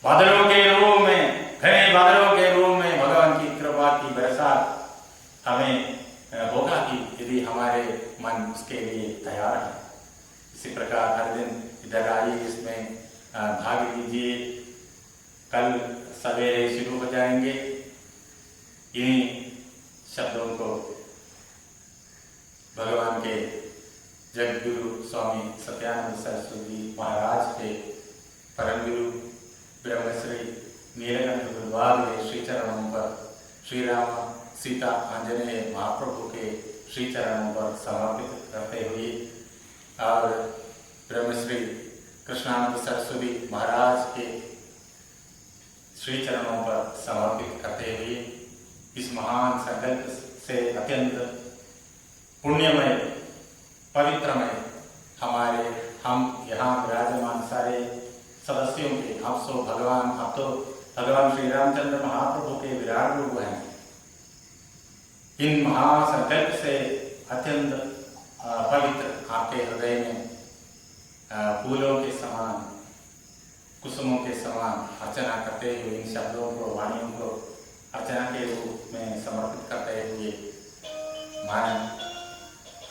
बादलों के रूप में, घने बादलों के रूप में भगवान की कृपा की बरसात हमें होगा कि यदि हमारे मन उसके लिए तैयार है। इसी प्रकार हर दिन इधर आइए, इसमें भाग लीजिए। कल सवेरे शुरू हो जाएंगे। इन्हीं शब्दों को भगवान के जगद्गुरु स्वामी सत्यानंद सरस्वती महाराज के परम गुरु ब्रह्मश्री नीलकंठ गुरुवाद के श्री चरणों पर, श्री राम सीता आंजनेय महाप्रभु के श्री चरणों पर समर्पित करते हुए और ब्रह्मश्री कृष्णानंद सरस्वती महाराज के श्री चरणों पर समर्पित करते हुए इस महान संकल्प से अत्यंत पुण्यमय पवित्रमय हम यहाँ विराजमान सारे सदस्यों के, आप सो भगवान, आप तो भगवान श्री रामचंद्र महाप्रभु के विराट रूप हैं। इन महासंकल्प से अत्यंत पवित्र आपके हृदय में फूलों के समान, कुसुमों के समान अर्चना करते हुए इन शब्दों को, वाणियों को अर्चना के रूप में समर्पित करते हुए मैं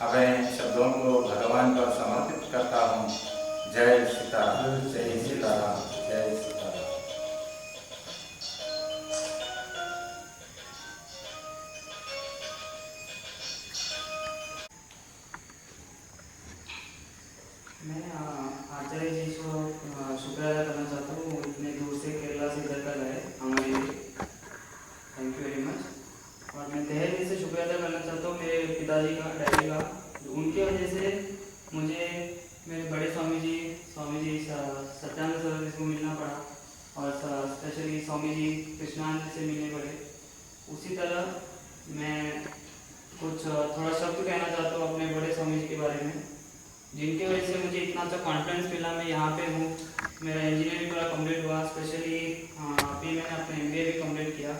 अपने शब्दों को भगवान पर समर्पित करता हूँ। जय सीताराम, जय सीताराम, जय सीताराम। मैं आचार्य जी को शुक्रिया अदा करना चाहता हूँ, इतने दूर से केरला से इधर तक आए हमारे लिए। Thank you very much. और मैं तहे दिल से शुक्रिया अदा करना चाहता हूँ मेरे पिताजी का, डैडी का। उनकी वजह से मुझे मेरे बड़े स्वामी जी सत्यानंद सरस्वती को मिलना पड़ा और स्पेशली स्वामी जी कृष्णानंद से मिलने पड़े। उसी तरह मैं कुछ थोड़ा शब्द कहना चाहता हूँ अपने बड़े स्वामी जी के बारे में, जिनकी वजह से मुझे इतना अच्छा कॉन्फिडेंस मिला। मैं यहाँ पे हूँ, मेरा इंजीनियरिंग पूरा कंप्लीट हुआ, स्पेशली अभी मैंने अपना MBA भी कंप्लीट किया।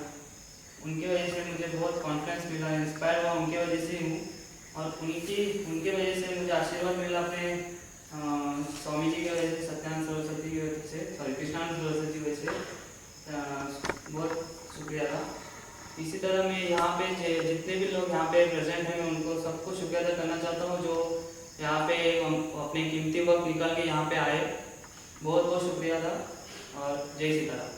उनकी वजह से मुझे बहुत कॉन्फिडेंस मिला, इंस्पायर हुआ उनकी वजह से हूँ। और उनकी वजह से मुझे आशीर्वाद मिला अपने स्वामी जी की वजह से, सत्यानंद सरस्वती की वजह से, कृष्णानंद सरस्वती की वजह से। बहुत शुक्रिया था। इसी तरह मैं यहाँ पे जितने भी लोग यहाँ पे प्रेजेंट हैं, मैं उनको सबको शुक्रिया अदा करना चाहता हूँ जो यहाँ पे अपने कीमती वक्त निकाल के यहाँ पे आए। बहुत बहुत शुक्रिया था और जय सीताराम।